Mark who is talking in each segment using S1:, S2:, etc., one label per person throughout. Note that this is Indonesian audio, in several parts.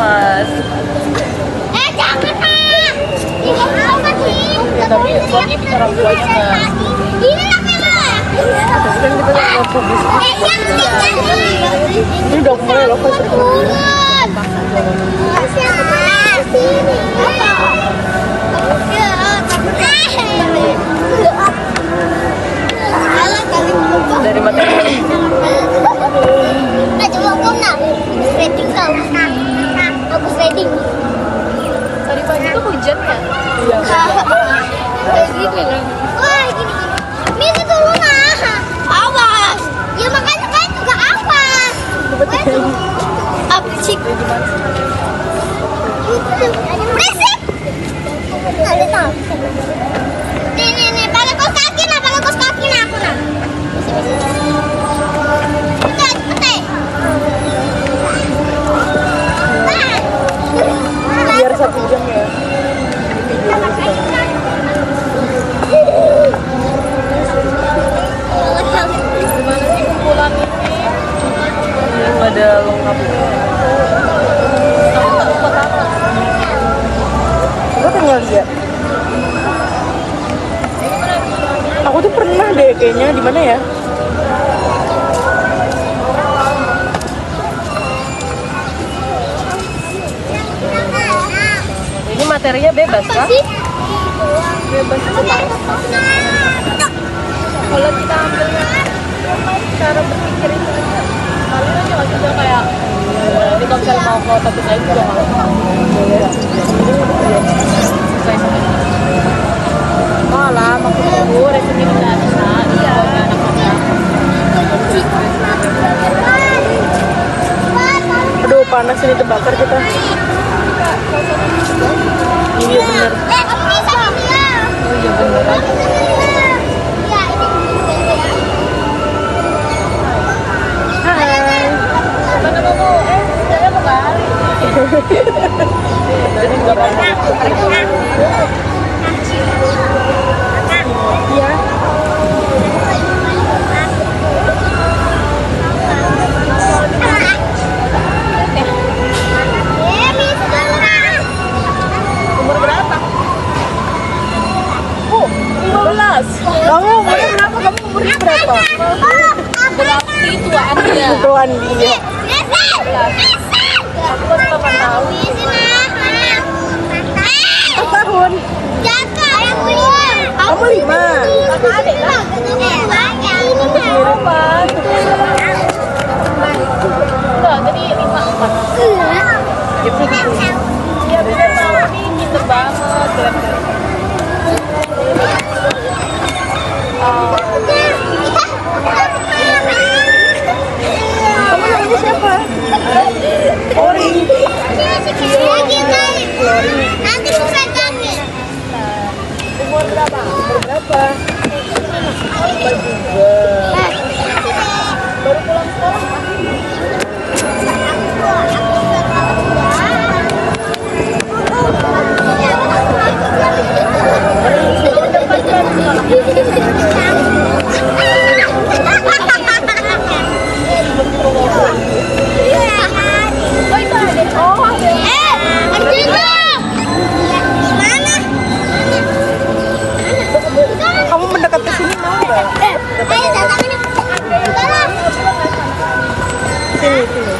S1: Mas.
S2: Jangan ah. Ini apa sih?
S1: Ya, tapi soalnya kita orang tuanya Mas.
S2: Ini lah
S1: Tapi kan kita nggak mau publis. Ini udah mulai loh pas recording. Dari materi.
S2: Bagus reading.
S3: Tadi pagi tuh hujan ya?
S1: Iya.
S3: Kayak gini kan?
S2: Wah, gini. Miss itu Luna. Awas. Ya makanya kan juga awas. Apa sih? Berisik. Ada tahu. Nih, pakai kos kaki nah, aku nah. Putih.
S1: Biar 1 jam ya.
S3: Gimana sih kumpulan ini?
S1: Yang ada lengkapnya.
S3: Aku nggak lupa tamat.
S1: Gue tinggal lihat. Aku tuh pernah deh kayaknya di mana ya? Ini materinya bebas kah?
S3: Bebas kalau kita ambilnya cara berpikir itu aja. Kalian aja nggak bisa kayak
S1: Ini kalau misalnya mau ke topik lain juga nggak apa-apa. Selesai sama ini. Malah maksud aku resume udah bisa. Iya. Aduh panas ini terbakar kita. Iya bener. Oh iya beneran. Hai.
S3: mana mau saya mau kali.
S1: Jadi nggak apa-apa. Iya.
S3: Umur berapa?
S1: 15. Kamu umurnya berapa? Kamu umurnya berapa?
S3: Berarti tuaan dia.
S1: Tuan dia.
S3: Aku baru 8 tahun.
S1: Tahun. Kamu 5.
S3: Kakak adik lah.
S1: Apa?
S3: Enggak, tadi 5, 4.
S1: Gitu gitu.
S3: Iya beda tahun nih, pinter banget. Keren-keren.
S1: Kamu namanya siapa? Ori.
S2: Nanti susah kangen.
S3: Umur berapa?
S1: Umur berapa? Apa juga?
S3: Baru pulang sekolah kan?
S1: Kamu mendekat ke sini mau nggak? Sini sini.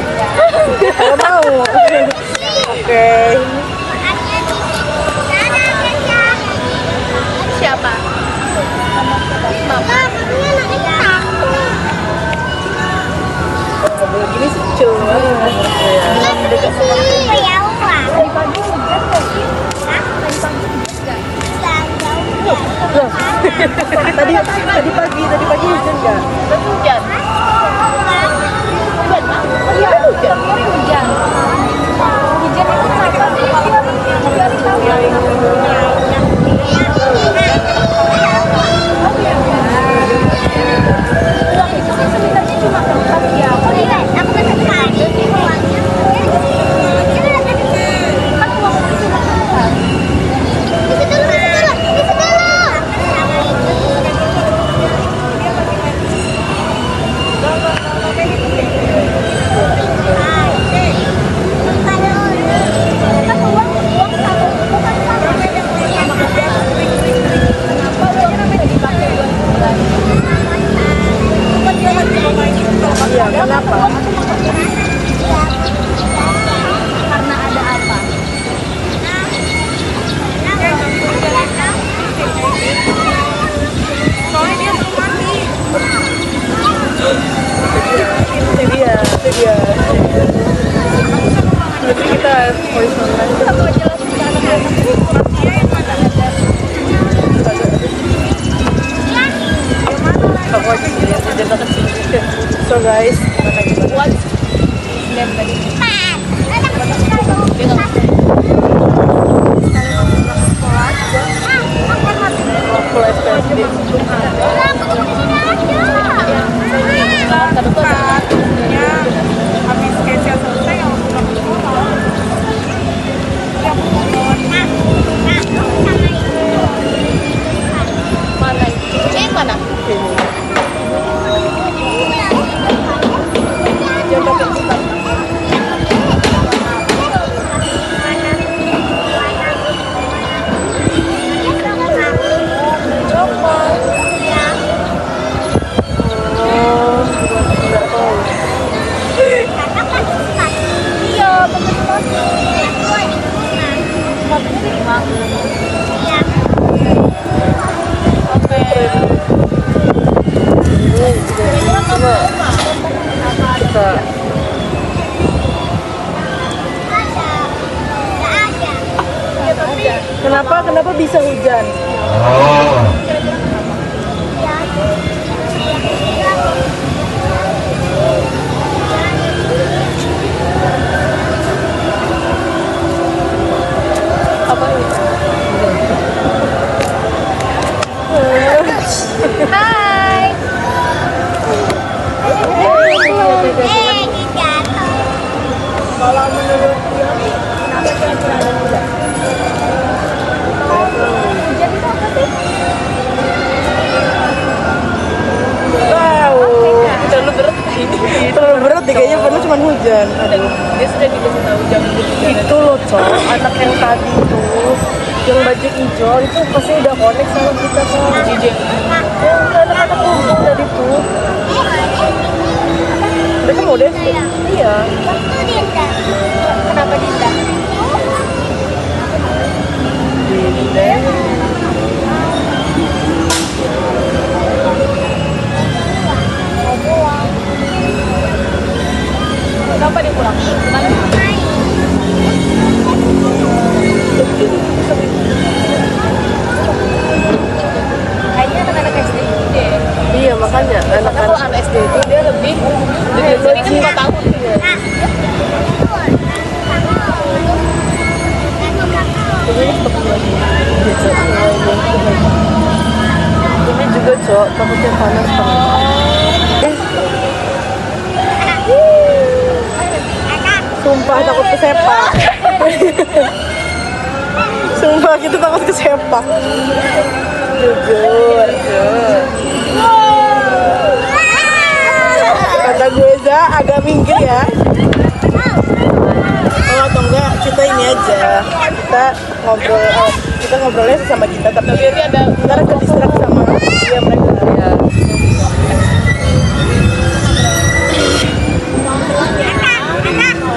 S1: Kalau mau. Oke.
S3: Siapa?
S1: Kalau gini secil banget. Ya. Mendekat sama
S3: Tadi pagi hujan nggak sih? Tadi pagi hujan nggak?
S1: Loh. tadi pagi hujan nggak?
S3: Tadi hujan. Hujan mah? Iya hujan. Kemarin hujan. Hujan itu kenapa sih? Biar tahu. Uang itu kan sebenarnya cuma kertas ya. Kan uang itu cuma kertas.
S1: Voice online.
S3: Satu aja lah untuk anak-anak. Masnya yang mana ada?
S1: Aku aja sendiri yang tidak kecil. So guys,
S3: Buat dan tadi.
S1: full expensive.
S3: Habis kesia selesai yang pulang sekolah. Mana itu? Yang mana?
S1: Yang dapat kita. Kenapa bisa hujan? Apa ini?
S3: Hai.
S1: Kalau menurut dia, kenapa kira-kira ada hujan?
S3: Hujan itu apa sih?
S1: Tahu. Terlalu berat ini. Terlalu berat deh kayaknya padahal cuma hujan. Aduh. Dia sudah dikasih tahu jam itu loh, Cok. Anak yang tadi tuh yang baju hijau itu pasti udah connect sama kita sama Jijik. Yang anak-anak kumpul tadi tuh. Mereka mau deh? Iya.
S3: Kenapa Dinda?
S1: Dinda.
S3: Kenapa dia pulang? Mana? Kayaknya anak-anak SD deh.
S1: Iya makanya
S3: Karena kalau anak SD itu dia lebih dari sini kan 5 tahun.
S1: Ini juga, Cok, takutnya panas banget. Sumpah takut kesepak. Sumpah kita takut kesepak. Jujur. Kata gue agak minggir ya. Kalau atau enggak kita ini aja. Kita ngobrolnya sama kita tapi
S3: ada
S1: ntar ke distract sama dia mereka. Ya.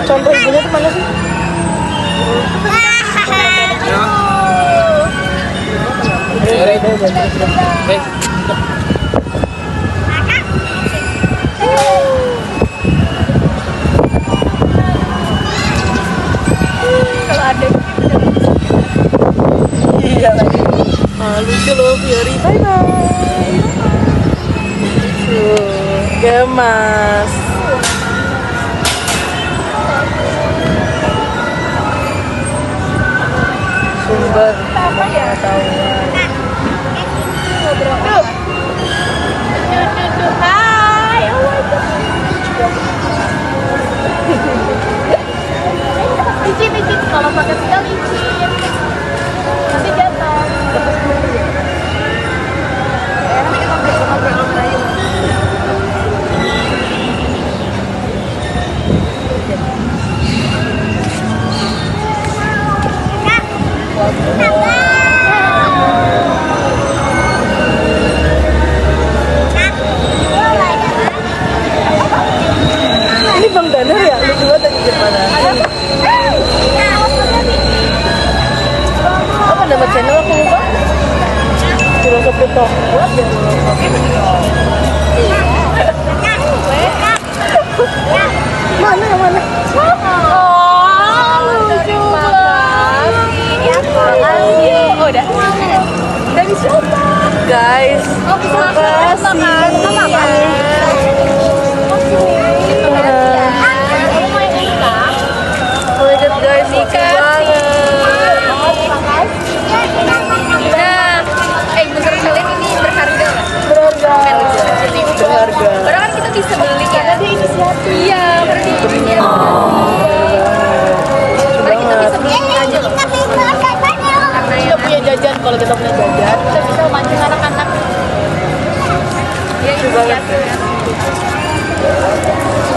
S1: Contoh ibunya tuh mana sih?
S3: kalau ada
S1: Iya lagi. Lucu loh Fiori. Bye bye. Gemas. Sumber
S3: apa ya?
S1: pengetahuan.
S3: Ngobrol. Hai. Oh my god. Licin kalau pakai sendal licin. Nanti jatuh. Nanti kita ngobrol aja.
S1: Ini Bang Danar ya? Lucu banget tadi gimana? Apa nama channel aku lupa? Filosofi Talk. Buat ya Mana?
S3: Oh, lucu. Dikasih. Nah, menurut kalian ini berharga nggak?
S1: Berharga.
S3: Padahal kan kita bisa beli karena dia inisiatif. Iya, karena dia inisiatif. Karena kita bisa beli aja loh. Karena
S1: Kita punya jajan, kalau kita punya jajan
S3: kita bisa mancing anak-anak. Dia inisiatif.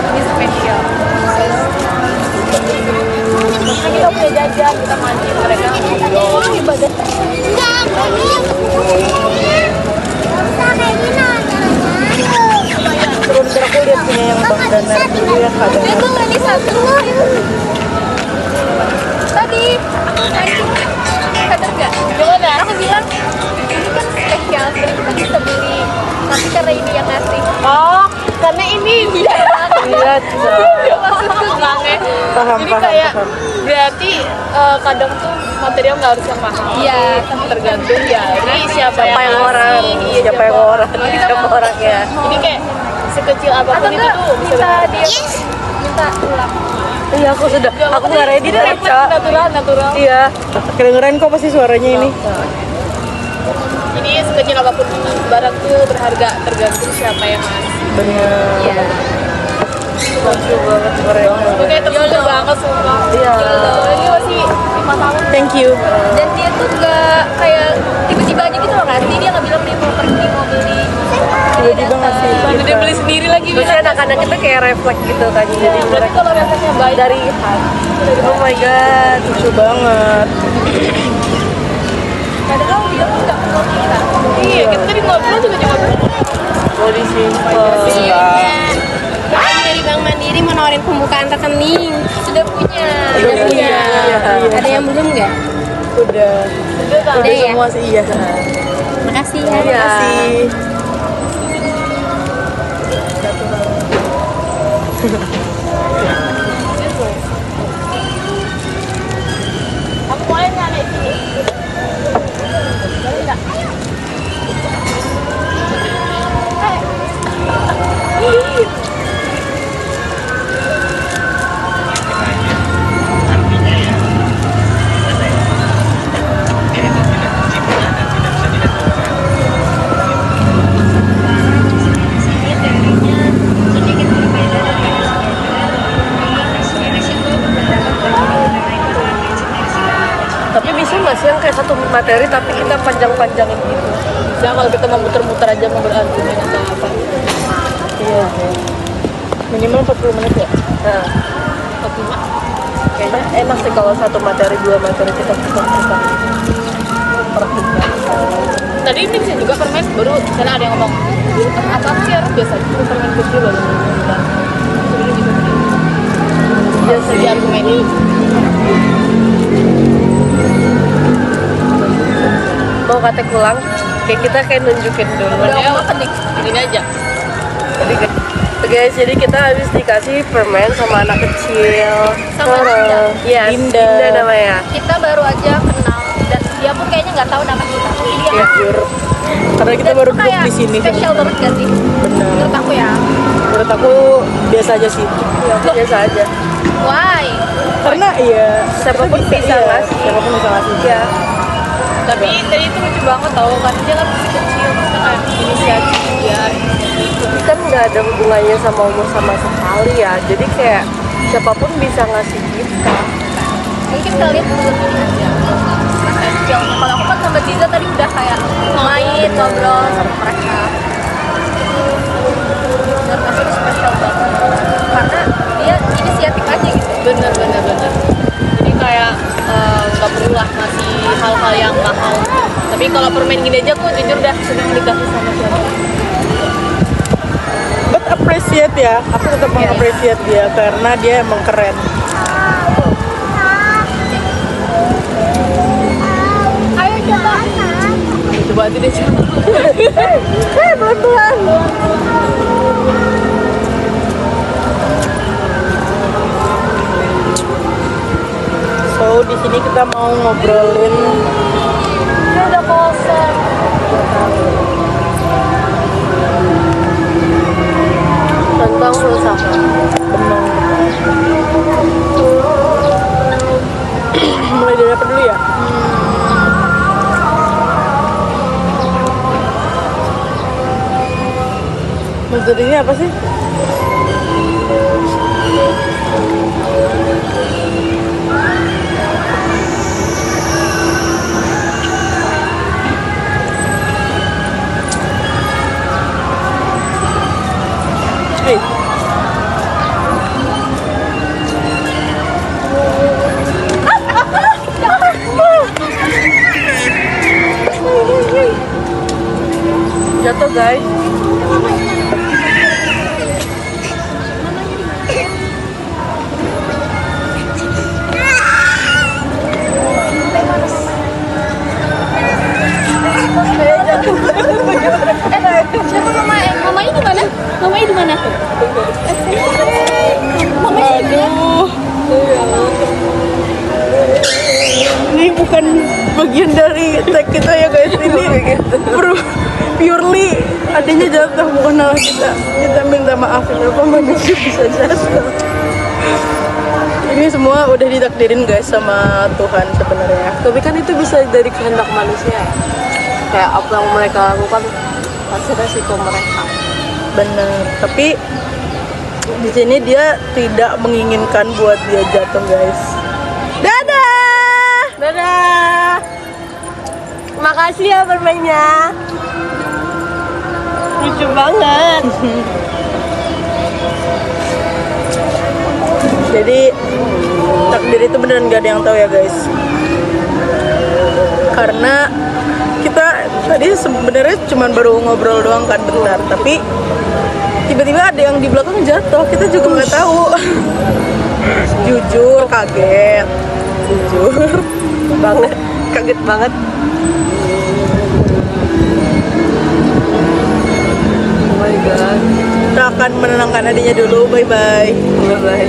S3: Ini spesial.
S1: kan kita punya jajan, kita mancing mereka ngobrol ibadah. Terus aku lihat punya yang bang dan dulu yang kadang
S3: Dia tuh ini satu. Tadi mancing kadang nggak? Gimana? Aku bilang ini kan spesial, jadi kita bisa beli. Tapi karena ini yang ngasih.
S1: oh karena ini
S3: Iya.
S1: iya
S3: Maksudku banget.
S1: paham
S4: Jadi
S1: paham
S4: kayak
S1: paham.
S4: berarti kadang tuh material nggak harus yang mahal.
S3: Iya.
S4: Tergantung dari
S1: Siapa
S4: siapa
S1: yang
S4: ngasih,
S1: orang
S4: iya,
S1: siapa yang orang
S4: Kita
S1: siapa orangnya
S4: Jadi kayak sekecil
S3: Atau
S4: apapun itu
S3: enggak
S4: tuh bisa
S3: minta
S4: berharga.
S3: dia minta ulang.
S1: iya aku sudah aku nggak ready
S4: Ini
S1: baca
S4: natural.
S1: iya kedengeran kok pasti suaranya ini
S4: Ini sekecil apapun barang tuh berharga tergantung siapa yang ngasih.
S1: bener
S3: Iya.
S1: lucu banget keren
S4: Itu kayak tersentuh banget sumpah.
S1: Iya.
S4: Ini masih 5 tahun.
S1: thank you
S3: Dan dia tuh nggak kayak tiba-tiba aja gitu loh ngasih, dia nggak bilang dia mau pergi mau beli.
S1: tiba-tiba ngasih
S4: Lalu dia beli sendiri lagi.
S1: terus anak-anak kita kayak refleks gitu kan jadi
S4: Berarti
S1: mereka
S4: kalau rasanya baik
S1: dari hati oh my god lucu banget
S3: Padahal dia tuh nggak kenal kita.
S4: iya, kita tadi ngobrol juga cuma
S1: body simple
S2: Dari Bank Mandiri mau nawarin pembukaan rekening.
S3: Sudah punya.
S1: Udah punya. Iya.
S2: Ada yang belum nggak?
S1: udah
S2: Udah ya?
S1: semua sih iya
S2: Makasih ya.
S1: terima kasih
S4: aku mau nyalain sini.
S1: tapi bisa nggak sih yang kayak satu materi tapi kita panjang-panjangin gitu
S4: Jangan kalau kita mau muter-muter aja mau berargumen atau apa.
S1: iya minimal 40 menit ya nah kayaknya enak sih kalau satu materi dua materi kita putar-putar
S4: Tadi ini bisa juga permen baru misalnya ada yang ngomong apa sih orang biasa itu permen kecil baru ngomong. Sebenarnya juga benar.
S1: iya sih
S4: Jadi argumennya
S1: mau kata ulang kayak kita kayak nunjukin dulu
S4: ya ini aja.
S1: Guys, jadi kita habis dikasih permen sama anak kecil.
S3: Sama Dinda.
S1: Iya,
S4: Dinda.
S1: Dinda namanya.
S3: Kita baru aja kenal dan dia pun kayaknya nggak tahu nama kita. Jadi dia
S1: Iya,
S3: ngasih.
S1: jujur. Karena kita
S3: Dan
S1: baru
S3: itu
S1: duduk
S3: kayak
S1: di sini.
S3: Spesial banget gak sih?
S1: Benar.
S3: Menurut aku ya.
S1: Menurut aku biasa aja sih. Iya, biasa aja.
S3: Why?
S1: Karena iya,
S4: Siapapun bisa ngasih.
S1: Siapapun bisa ngasih.
S4: Iya. Tapi tadi itu lucu banget tau kan dia kan masih kecil maksudnya kayak inisiatif ya.
S1: Tapi kan nggak ada hubungannya sama umur sama sekali ya. Jadi kayak siapapun bisa ngasih kita.
S3: Mungkin kalian belum ini aja. Spesial. Kalau aku kan sama Ziza tadi udah kayak main ngobrol sama mereka. Dan masih spesial banget. Karena dia inisiatif aja gitu.
S4: Bener. Jadi kayak nggak perlu lah ngasih hal-hal yang mahal. Tapi kalau permen gini aja kok jujur dah senang dikasih sama siapa.
S1: But appreciate ya, aku tetap mengapresiasi dia karena dia emang keren.
S3: Ayo coba.
S4: Coba aja deh coba.
S1: Pelan-pelan. So di sini kita mau ngobrolin
S3: Ini udah kosong.
S1: tentang filsafat. Benang. Jadinya apa sih? Hey. Jatuh guys.
S3: Siapa mama? Mamanya di mana? Mamanya di mana? Mamanya di mana?
S1: Ini bukan bagian dari tag kita ya guys, ini purely adanya jatuh, bukan salah kita. Kita minta maaf kenapa manusia bisa jatuh. Ini semua udah ditakdirin guys sama Tuhan sebenarnya.
S4: Tapi kan itu bisa dari kehendak manusia. Kayak apa yang mereka lakukan pasti resiko mereka.
S1: Bener, tapi di sini dia tidak menginginkan buat dia jatuh guys. Dadah!
S4: Dadah. Makasih ya permainnya. Lucu banget.
S1: Jadi takdir itu beneran gak ada yang tahu ya guys. Karena kita tadi sebenarnya cuma baru ngobrol doang kan bentar, tapi tiba-tiba ada yang di belakang jatuh, kita juga nggak tahu. Jujur kaget, jujur
S4: Banget. Kaget banget. Oh my god.
S1: kita akan menenangkan adiknya dulu. Bye bye.
S4: Bye bye.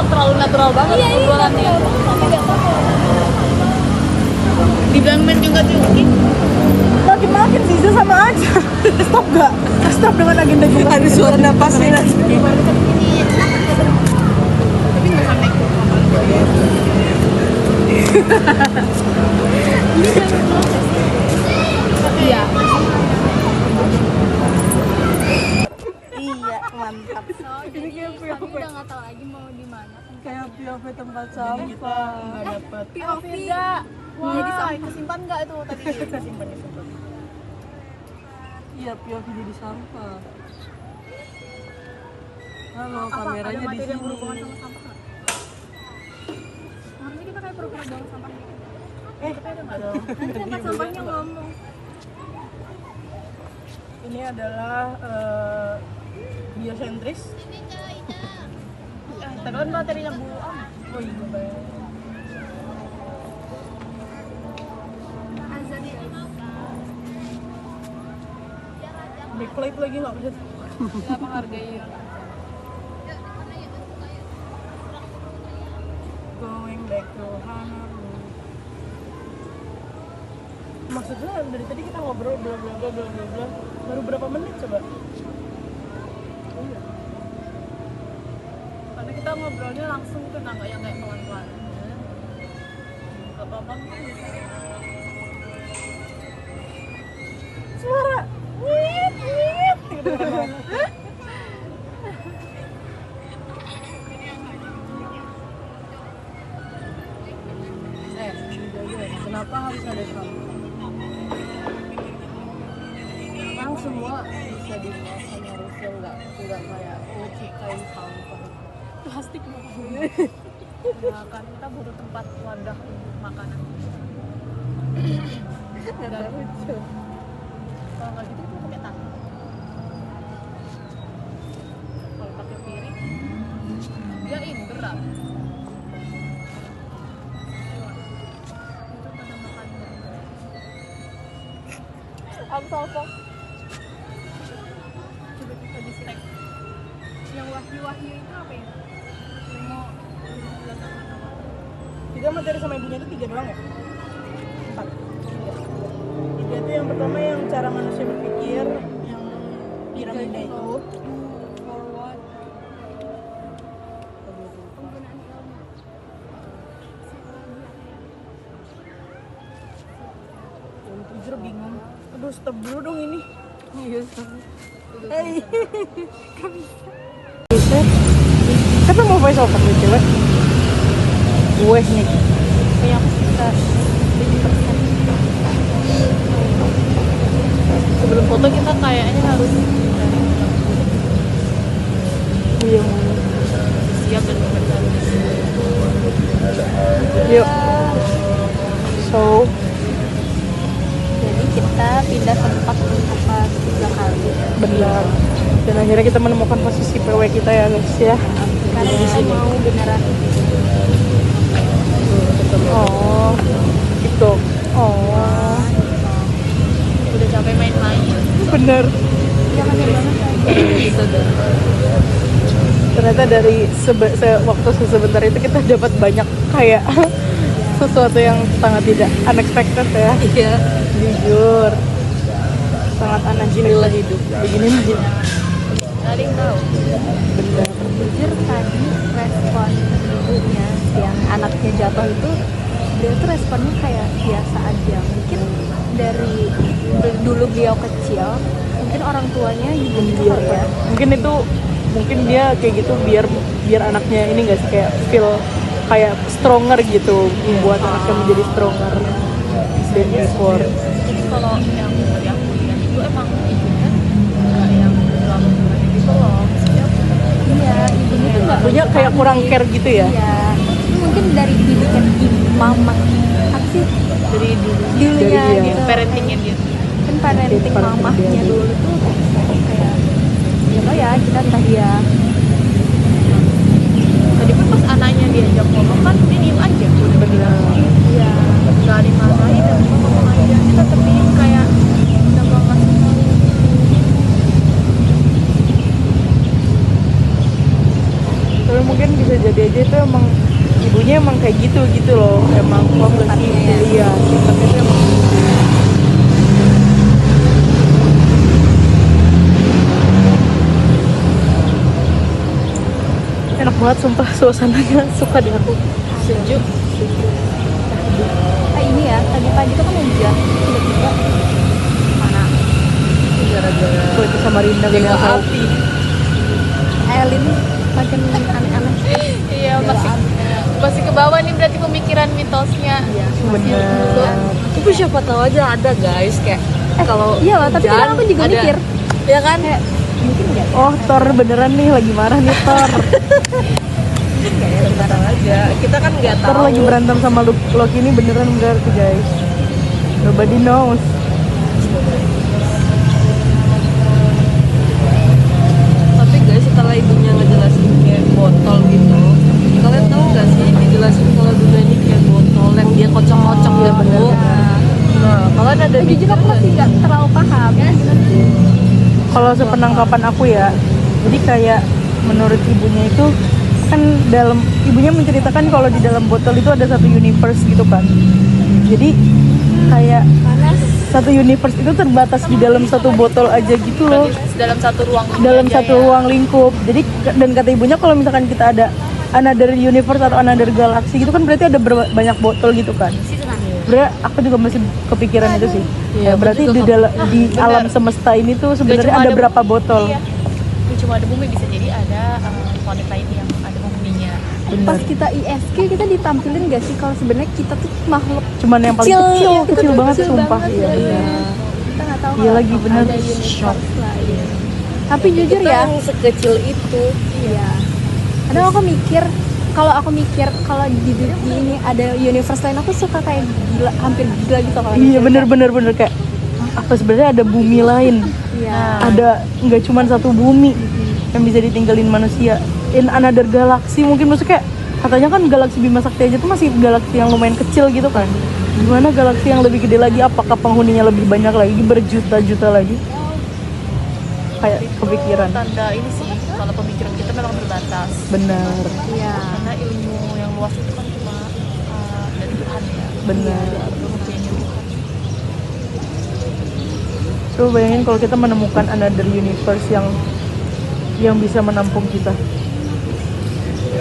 S3: Terlalu natural banget obrolannya.
S4: Dibilang main juga tuh.
S1: Makin sisa sama aja. Stop gak? Stop dengan agenda juga.
S4: Ada suara napasnya nanti.
S3: Tapi nggak sampai Iya.
S1: Iya, mantap.
S3: Ini kayak kami udah nggak tahu lagi mau di mana.
S1: Kayak POV tempat sampah. Nggak dapat.
S3: POV enggak. Jadi kesimpan enggak itu tadi?
S1: Simpan. Iya, POV jadi sampah. Halo, kameranya di
S3: materi yang
S1: sini.
S3: berhubungan sama sampah nggak? Harusnya kita kayak pura-pura buang sampah gitu. Nanti tempat sampahnya ngomong.
S1: Ini adalah biosentris.
S3: Tapi kan materinya Bu Am.
S1: Oh iya, bayang. Backlight lagi nggak bisa.
S3: Nggak menghargai.
S1: Going back to Honolulu. Maksudnya dari tadi kita ngobrol bla bla bla bla bla bla. Baru berapa menit coba?
S3: Karena kita ngobrolnya langsung ke nggak yang kayak pelan-pelan. Gak apa-apa mungkin bisa.
S1: Suara wit wit gitu kan. Kenapa harus ada sampah? Memang semua bisa dimakan, harusnya nggak kayak menciptain sampah.
S3: Plastik maksudnya. Nah, kan kita butuh tempat wadah untuk makanan.
S1: Ada lucu.
S3: Kalau nggak gitu kita pakai tangan. Kalau pakai piring, dia ini berat. Itu tanda makan.
S1: Apa?
S3: Coba kita di snack. Yang wahyu-wahyu itu apa ya? Mau
S1: Kita materi sama ibunya itu 3 doang ya? 4. 3 itu yang pertama yang cara manusia berpikir, yang piramida itu.
S3: forward penggunaan ilmu.
S1: Jujur bingung. Aduh, stop dulu dong ini. Iya, Kita mau voice over nih cewek. Gue nih.
S3: Yang kita sebelum foto kita kayaknya harus
S1: Iya.
S3: siap dan benar.
S1: Yuk. So,
S3: Jadi kita pindah tempat untuk 3 kali
S1: benar. Dan akhirnya kita menemukan posisi PW kita ya guys ya.
S3: karena di sini mau beneran
S1: Oh, gitu. Oh,
S3: udah capek main-main.
S1: bener.
S3: Jangan banget gitu deh.
S1: Ternyata dari waktu sebentar itu kita dapat banyak kayak sesuatu yang sangat tidak unexpected ya.
S3: Iya.
S1: Jujur, sangat unexpected hidup. Beginilah hidup.
S3: Tadi tahu.
S1: Bener.
S3: Jujur tadi respon ibunya yang anaknya jatuh itu dia tuh responnya kayak biasa aja. Mungkin dari dulu beliau kecil, mungkin orang tuanya juga gitu kali ya.
S1: Mungkin dia kayak gitu biar anaknya ini nggak sih kayak feel kayak stronger gitu, membuat anaknya menjadi stronger than before.
S3: Jadi kalau yang dari aku lihat itu emang ibunya nggak yang terlalu gimana gitu loh. Maksudnya iya, ibunya tuh nggak
S1: Punya kayak kurang care gitu ya.
S3: Iya, mungkin dari didikan mama apa sih
S1: Jadi
S3: dulunya
S1: dia.
S3: gitu,
S4: parentingnya dia.
S3: kan parenting mamahnya dulu tuh kayak gitu ya, kita entah dia
S4: Tadi pun pas anaknya diajak ngomong kan dia diem aja.
S1: Bener.
S3: ya
S4: Gak dimarahin dan cuma ngomong aja. Dia tetap diem kayak udah gak ngasih tahu.
S1: Tapi mungkin bisa jadi aja itu emang ibunya emang kayak gitu loh, emang sifatnya ya. Sifatnya itu emang enak banget sumpah, suasananya suka di aku.
S4: Sejuk.
S3: ini ya tadi pagi tuh kan hujan tiba-tiba mana
S1: Gara-gara
S5: Kok itu Samarinda gak
S1: jenggot
S5: tahu.
S1: api.
S3: Elin makin aneh-aneh.
S4: Iya, masih ke bawah nih berarti pemikiran mitosnya.
S3: Iya,
S5: Bener.
S1: Tapi siapa tahu aja ada guys kayak kalau
S3: iya loh, tapi
S1: hujan,
S3: kadang aku juga
S1: ada-
S3: mikir
S1: ya kan
S3: kayak mungkin nggak ya?
S5: Oh, Thor beneran nih lagi marah nih Thor.
S1: siapa tahu aja kita kan nggak tahu.
S5: Thor lagi berantem sama Loki ini beneran tuh guys. Nobody knows.
S1: Tapi guys setelah ibunya ngejelasin kayak botol gitu, kalian tahu nggak sih dijelasin kalau dunia ini kayak botol yang dia kocok-kocok ya bener. Nah kalian ada
S3: Jujur
S1: mikir
S3: aku
S1: nggak
S3: masih nggak terlalu paham.
S5: Kalau sepenangkapan aku ya, jadi kayak menurut ibunya itu kan ibunya menceritakan kalau di dalam botol itu ada satu universe gitu kan. Jadi kayak satu universe itu terbatas di dalam satu botol aja gitu loh.
S4: Dalam satu ruang ini
S5: Dalam
S4: aja
S5: satu
S4: ya.
S5: ruang lingkup. Jadi dan kata ibunya kalau misalkan kita ada another universe atau another galaxy gitu kan berarti ada banyak botol gitu kan. Sebenarnya aku juga masih kepikiran itu sih.
S1: Iya,
S5: Ya, berarti
S1: aku
S5: di
S1: juga
S5: di alam semesta ini tuh sebenarnya
S4: cuma
S5: ada
S4: ada
S5: berapa botol?
S4: Iya. Gak cuma ada bumi, bisa jadi ada planet lain yang ada penghuninya.
S3: Pas kita ISK kita ditampilin gak sih kalau sebenarnya kita tuh makhluk
S5: Cuman yang paling kecil banget
S3: kecil
S5: sumpah.
S3: banget,
S5: Iya.
S3: iya. Kita nggak tahu
S5: Iya
S3: kalau
S5: lagi, bener.
S3: ada universe lain. Tapi jujur
S1: kita
S3: ya,
S1: yang sekecil itu.
S3: iya. Kadang aku mikir kalau di ini ada universe lain aku suka kayak gila, hampir gila gitu kalau
S5: Iya
S3: mikir.
S5: bener kayak apa sebenarnya ada bumi lain.
S3: Iya.
S5: Ada nggak cuma satu bumi yang bisa ditinggalin manusia. In another galaxy mungkin maksudnya kayak katanya kan galaksi Bima Sakti aja tuh masih galaksi yang lumayan kecil gitu kan. Gimana galaksi yang lebih gede lagi? Apakah penghuninya lebih banyak lagi, berjuta-juta lagi? Kayak kepikiran.
S4: Tanda ini sih, kalau pemikiran kita memang terbatas.
S5: Benar,
S3: Iya.
S4: Karena ilmu yang luas itu kan cuma dari Tuhan ya.
S5: benar.
S4: Ilmu Tuhan.
S5: Coba bayangin kalau kita menemukan another universe yang bisa menampung kita.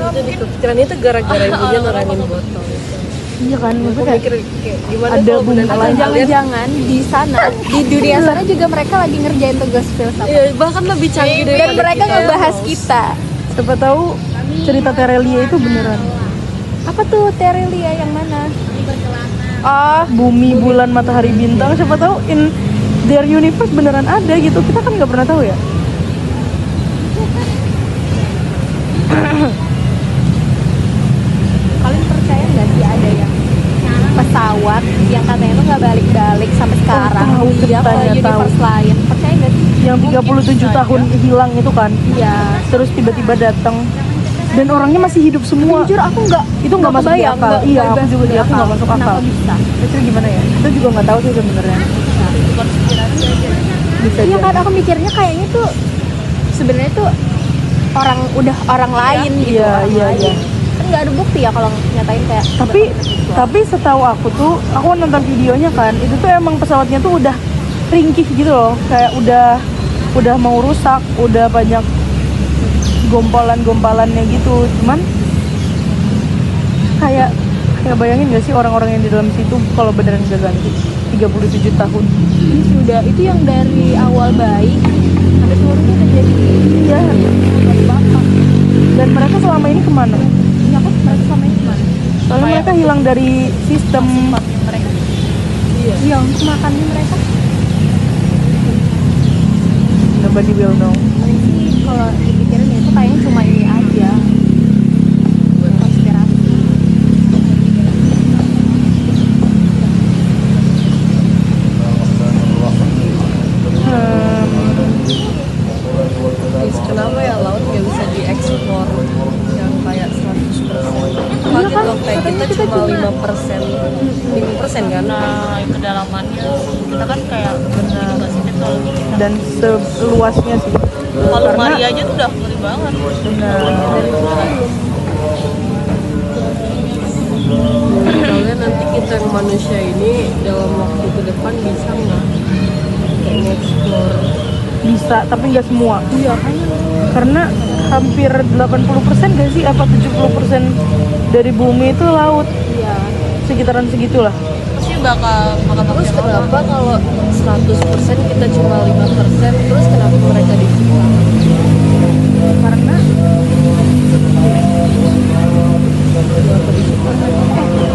S1: Jadi kepikiran itu gara-gara ibunya nerangin botol.
S5: Iya kan,
S1: Aku
S5: maksudnya kayak
S1: mikir kayak gimana
S5: ada
S1: kalau
S5: bumi
S1: beneran
S3: Atau
S5: lain.
S1: kalian
S3: jangan-jangan di sana, di dunia sana juga mereka lagi ngerjain tugas filsafat.
S1: iya, bahkan lebih canggih
S3: Dan
S1: daripada
S3: mereka
S1: kita.
S3: ngebahas kita.
S5: siapa tahu cerita Terelia itu beneran.
S3: Apa tuh Terelia yang mana? Oh,
S5: Bumi, bulan, matahari, bintang, siapa tahu in their universe beneran ada gitu. Kita kan nggak pernah tahu ya.
S3: kalian percaya nggak sih ada yang pesawat yang katanya tuh nggak balik-balik sampai sekarang
S5: tahu,
S3: dia ke
S5: ceritanya
S3: universe
S5: tahu.
S3: lain? Percaya nggak sih?
S5: Yang 37 tahun hilang itu kan.
S3: Iya.
S5: Terus tiba-tiba datang dan orangnya masih hidup semua.
S3: Jujur aku nggak
S5: Itu nggak masuk di
S3: kebayang,
S5: akal. Iya, aku
S3: masuk
S5: juga
S3: di
S5: aku nggak masuk akal.
S3: Kenapa bisa?
S5: Itu gimana ya? Kita juga nggak tahu sih sebenarnya. Bisa
S3: Iya
S5: jadi.
S3: kan, aku mikirnya kayaknya tuh sebenarnya tuh orang lain gitu.
S5: Iya,
S3: orang
S5: iya,
S3: lain.
S5: iya.
S3: Kan nggak ada bukti ya kalau nyatain kayak.
S5: Tapi setahu aku tuh, aku nonton videonya kan, itu tuh emang pesawatnya tuh udah ringkih gitu loh, kayak udah mau rusak, udah banyak gompalan-gompalannya gitu. Cuman kayak bayangin gak sih orang-orang yang di dalam situ kalau beneran gak ganti 37 tahun.
S3: Ini sudah itu yang dari awal bayi sampai seluruhnya udah jadi
S5: Iya.
S3: bapak.
S5: Dan mereka selama ini kemana?
S3: Ya kan mereka sama ini gimana?
S5: Soalnya mereka hilang dari sistem.
S3: Mereka. Iya untuk makannya mereka.
S5: Nobody will know.
S3: Paling sih kalau dipikirin ya itu kayaknya cuma ini aja. Konspirasi.
S1: Terus kenapa ya laut nggak bisa dieksplor yang kayak 100%? Kaget loh, kayak kita cuma 5% kan?
S4: Nah, itu kedalamannya kita kan kayak benar nggak sih teknologi kita.
S5: Dan seluasnya sih.
S4: Kalau
S5: Karena-
S4: Maria aja tuh udah ngeri banget.
S5: Benar.
S1: Kalian nanti kita yang manusia ini dalam waktu ke depan bisa nggak mengeksplor?
S5: Bisa, tapi nggak semua.
S3: Iya kayaknya.
S5: Karena hampir 80% gak sih, apa 70% dari bumi itu laut.
S3: Iya.
S5: sekitaran segitulah.
S4: Pasti bakal makan waktu
S1: Terus
S4: yang lama.
S1: kenapa kalau 100% kita cuma 5%, terus kenapa mereka disupport?
S3: Karena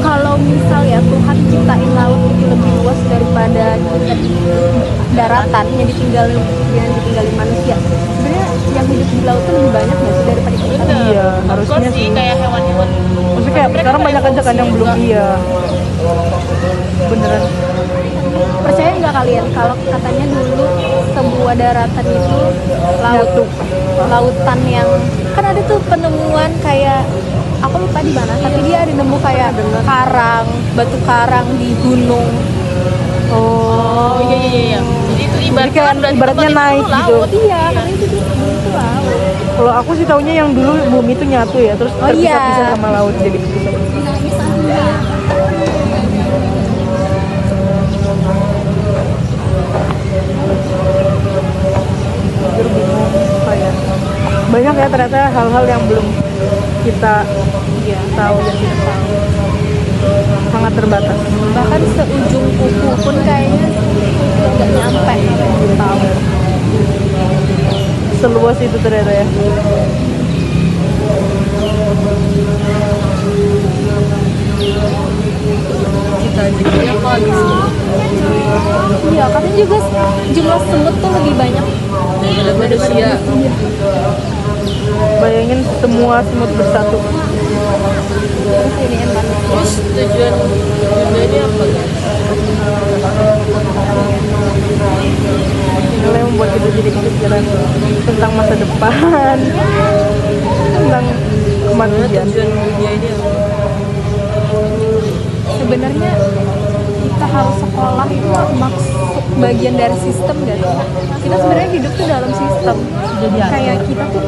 S3: kalau misal ya Tuhan ciptain laut itu lebih luas daripada daratan yang ditinggalin manusia. Sebenarnya yang hidup di laut itu lebih banyak nggak sih daripada kita?
S5: Iya,
S4: Of
S5: harusnya
S4: course sih
S5: sih.
S4: kayak hewan-hewan.
S5: Maksudnya kayak
S4: Mereka
S5: sekarang banyak
S4: berevolusi
S5: aja kan yang belum
S4: juga.
S5: iya. Beneran.
S3: Percaya nggak kalian kalau katanya dulu sebuah daratan itu lautan yang kan ada tuh penemuan kayak aku lupa di mana tapi dia ada nemu kayak batu karang di gunung.
S5: Oh,
S4: Oh iya. Jadi itu
S5: Jadi kayak ibaratnya naik gitu.
S3: Iya karena itu tuh itu laut.
S5: Kalau aku sih taunya yang dulu bumi itu nyatu ya, terus
S3: Oh, iya.
S5: terpisah-pisah sama laut jadi bisa. Jujur bingung kayak banyak ya ternyata hal-hal yang belum kita tahu yang kita tahu sangat terbatas.
S3: Bahkan seujung kuku pun kayaknya nggak nyampe tahu.
S5: Seluas itu ternyata ya.
S1: Kita jadinya kok habis
S3: Iya katanya juga jumlah semut tuh lebih banyak.
S1: daripada manusia.
S5: Bayangin semua semut bersatu.
S3: Terus ini manusia.
S1: Terus tujuan dunia ini apa guys?
S5: Inilah yang membuat kita jadi kepikiran tentang masa depan, tentang kematian.
S1: Tujuan dunia ini apa?
S3: Sebenarnya kita harus sekolah itu maksud bagian dari sistem gak sih? Kita sebenarnya hidup tuh dalam sistem. Kayak kita tuh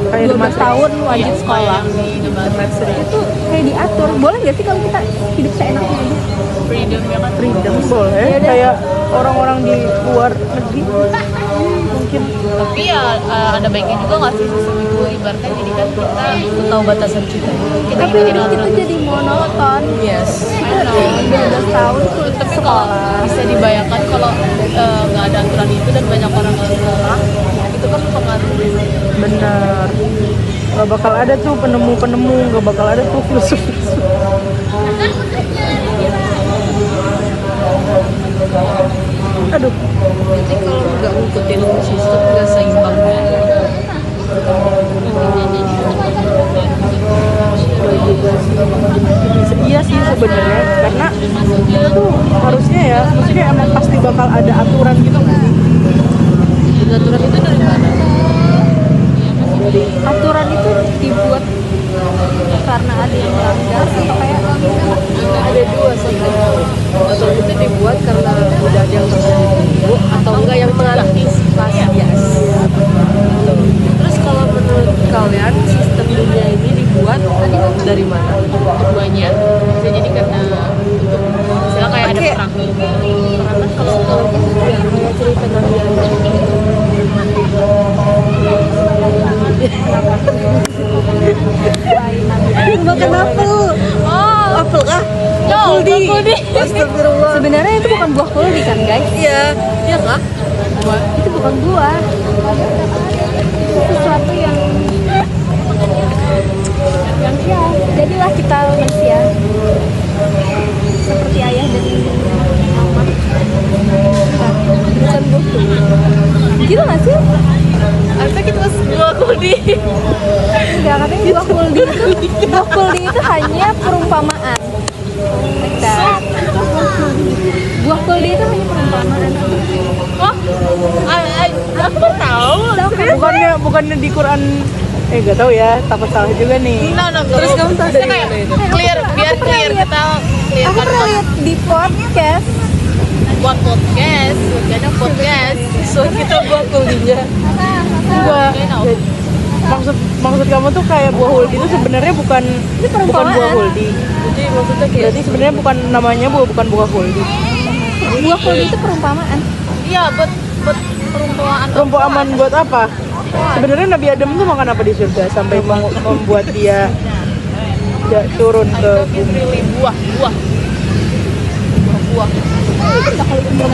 S5: Kayak di
S3: 12
S5: Matrix.
S3: tahun wajib sekolah. Itu kayak diatur. Boleh gak sih kalau kita hidup seenaknya aja?
S4: Freedom ya kan.
S5: Freedom boleh,
S3: Ya udah.
S5: kayak orang-orang di luar negeri mungkin.
S4: Tapi ya ada baiknya juga nggak sih sistem itu ibaratnya jadi kan kita
S1: Tahu batasan kita.
S3: Tapi hidup kita jadi monoton.
S1: Yes.
S4: I know.
S3: 12 tahun tuh
S4: Tapi kalau bisa dibayangkan kalau nggak ada aturan itu dan banyak orang yang sekolah, itu kan mempengaruhi.
S5: Benar. Gak bakal ada tuh penemu-penemu, gak bakal ada tuh filsuf-filsuf. Aduh,
S1: Berarti kalau nggak ngikutin sistem nggak seimbang.
S5: iya sih sebenarnya karena kita tuh harusnya ya, maksudnya emang pasti bakal ada aturan gitu nggak sih?
S1: Aturan itu dari mana?
S3: aturan itu dibuat karena ada yang melanggar atau kayak
S1: Ada dua sebenarnya. Aturan itu dibuat karena udah ada yang terjadi atau enggak yang mengantisipasi. Yes. Terus kalau menurut kalian sistem dunia ini dibuat dari mana?
S4: Keduanya bisa jadi karena misalnya kayak ada perang. Karena kalau
S1: Ya, kayak cerita Nabi Adam. Makan apel.
S4: oh
S1: Apel kah?
S4: kuldi.
S1: Astagfirullah.
S3: sebenarnya itu bukan buah kuldi kan guys?
S1: Iya, iya kah?
S3: Itu bukan buah. Itu sesuatu yang ya jadilah kita manusia seperti ayah dan mama.
S1: Bukan buku.
S3: Gitu nggak sih?
S4: Artinya kita buah kuldi.
S3: Enggak, katanya buah kuldi itu hanya perumpamaan. Dan buah kuldi itu hanya perumpamaan.
S4: Oh, aku baru tahu.
S5: Bukannya di Quran, gak tahu ya, takut salah juga nih.
S4: No,
S1: Terus kamu tahu dari mana itu?
S4: Clear, biar clear kita clear
S3: Aku
S4: kan
S3: pernah lihat di podcast.
S4: buat podcast, bukannya podcast.
S1: So kita buah kuldinya.
S5: Enggak. Maksud kamu tuh kayak buah huldi itu sebenarnya bukan buah huldi.
S1: Jadi maksudnya kayak
S5: Berarti sebenarnya bukan namanya bukan buah huldi.
S3: Buah kuldi itu perumpamaan.
S4: Iya, buat perumpamaan.
S5: Perumpamaan buat apa? Sebenarnya Nabi Adam tuh makan apa di surga sampai membuat dia turun ke
S4: I thought it's
S5: bumi.
S4: really buah.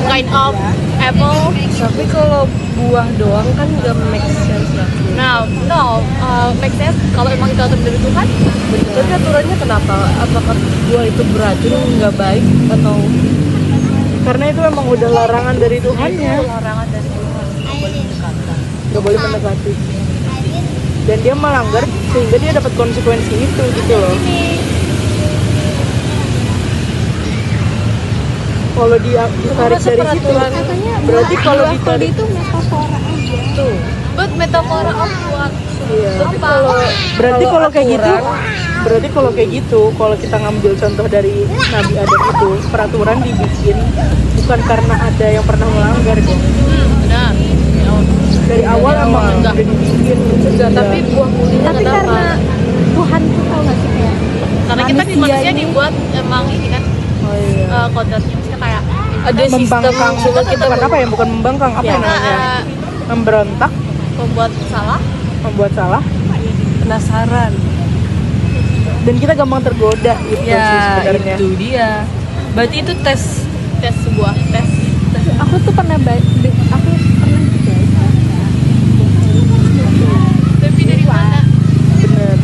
S4: Kind of apple.
S1: Tapi kalau buah doang kan nggak make sense lah.
S4: No, make sense kalau emang itu atur dari Tuhan.
S1: Tapi aturannya kenapa? Apakah buah itu beracun, nggak baik, atau
S5: Karena itu emang udah larangan dari Tuhannya,
S4: Larangan dari Tuhan.
S5: nggak boleh mendekati. Dan dia melanggar sehingga dia dapat konsekuensi itu gitu loh. Kalau ditarik dari situ, berarti kalau ditarik
S3: itu metafora aja.
S1: tuh?
S4: But metafora of what?
S5: iya.
S4: Apa?
S5: Berarti
S1: Kalau
S5: kalau kayak gitu,
S1: aturan-
S5: berarti kalau kayak gitu, kalau kita ngambil contoh dari Nabi Adam itu, peraturan dibikin bukan karena ada yang pernah melanggar dong.
S4: Benar.
S5: Dari awal emang udah dibikin.
S1: Enggak, tapi buah mulinya
S3: Tapi
S1: kenapa?
S3: karena Tuhan tuh tau gak sih kayak
S4: Karena kita di
S3: manusia
S4: manusia
S3: ini-
S4: dibuat emang ini kan
S5: Oh iya.
S4: kodratnya maksudnya kayak
S1: Ada sistem
S5: Membangkang,
S1: cuma kita
S5: bukan apa ya, bukan membangkang, apa
S1: Ya.
S5: yang namanya? Memberontak,
S4: membuat salah.
S5: membuat salah,
S1: penasaran.
S5: dan kita gampang tergoda gitu sih
S1: Ya,
S5: sebenarnya.
S1: itu dia. Berarti itu tes.
S4: Tes sebuah tes.
S3: aku tuh pernah aku pernah juga
S4: Tapi dari mana?
S5: Bener.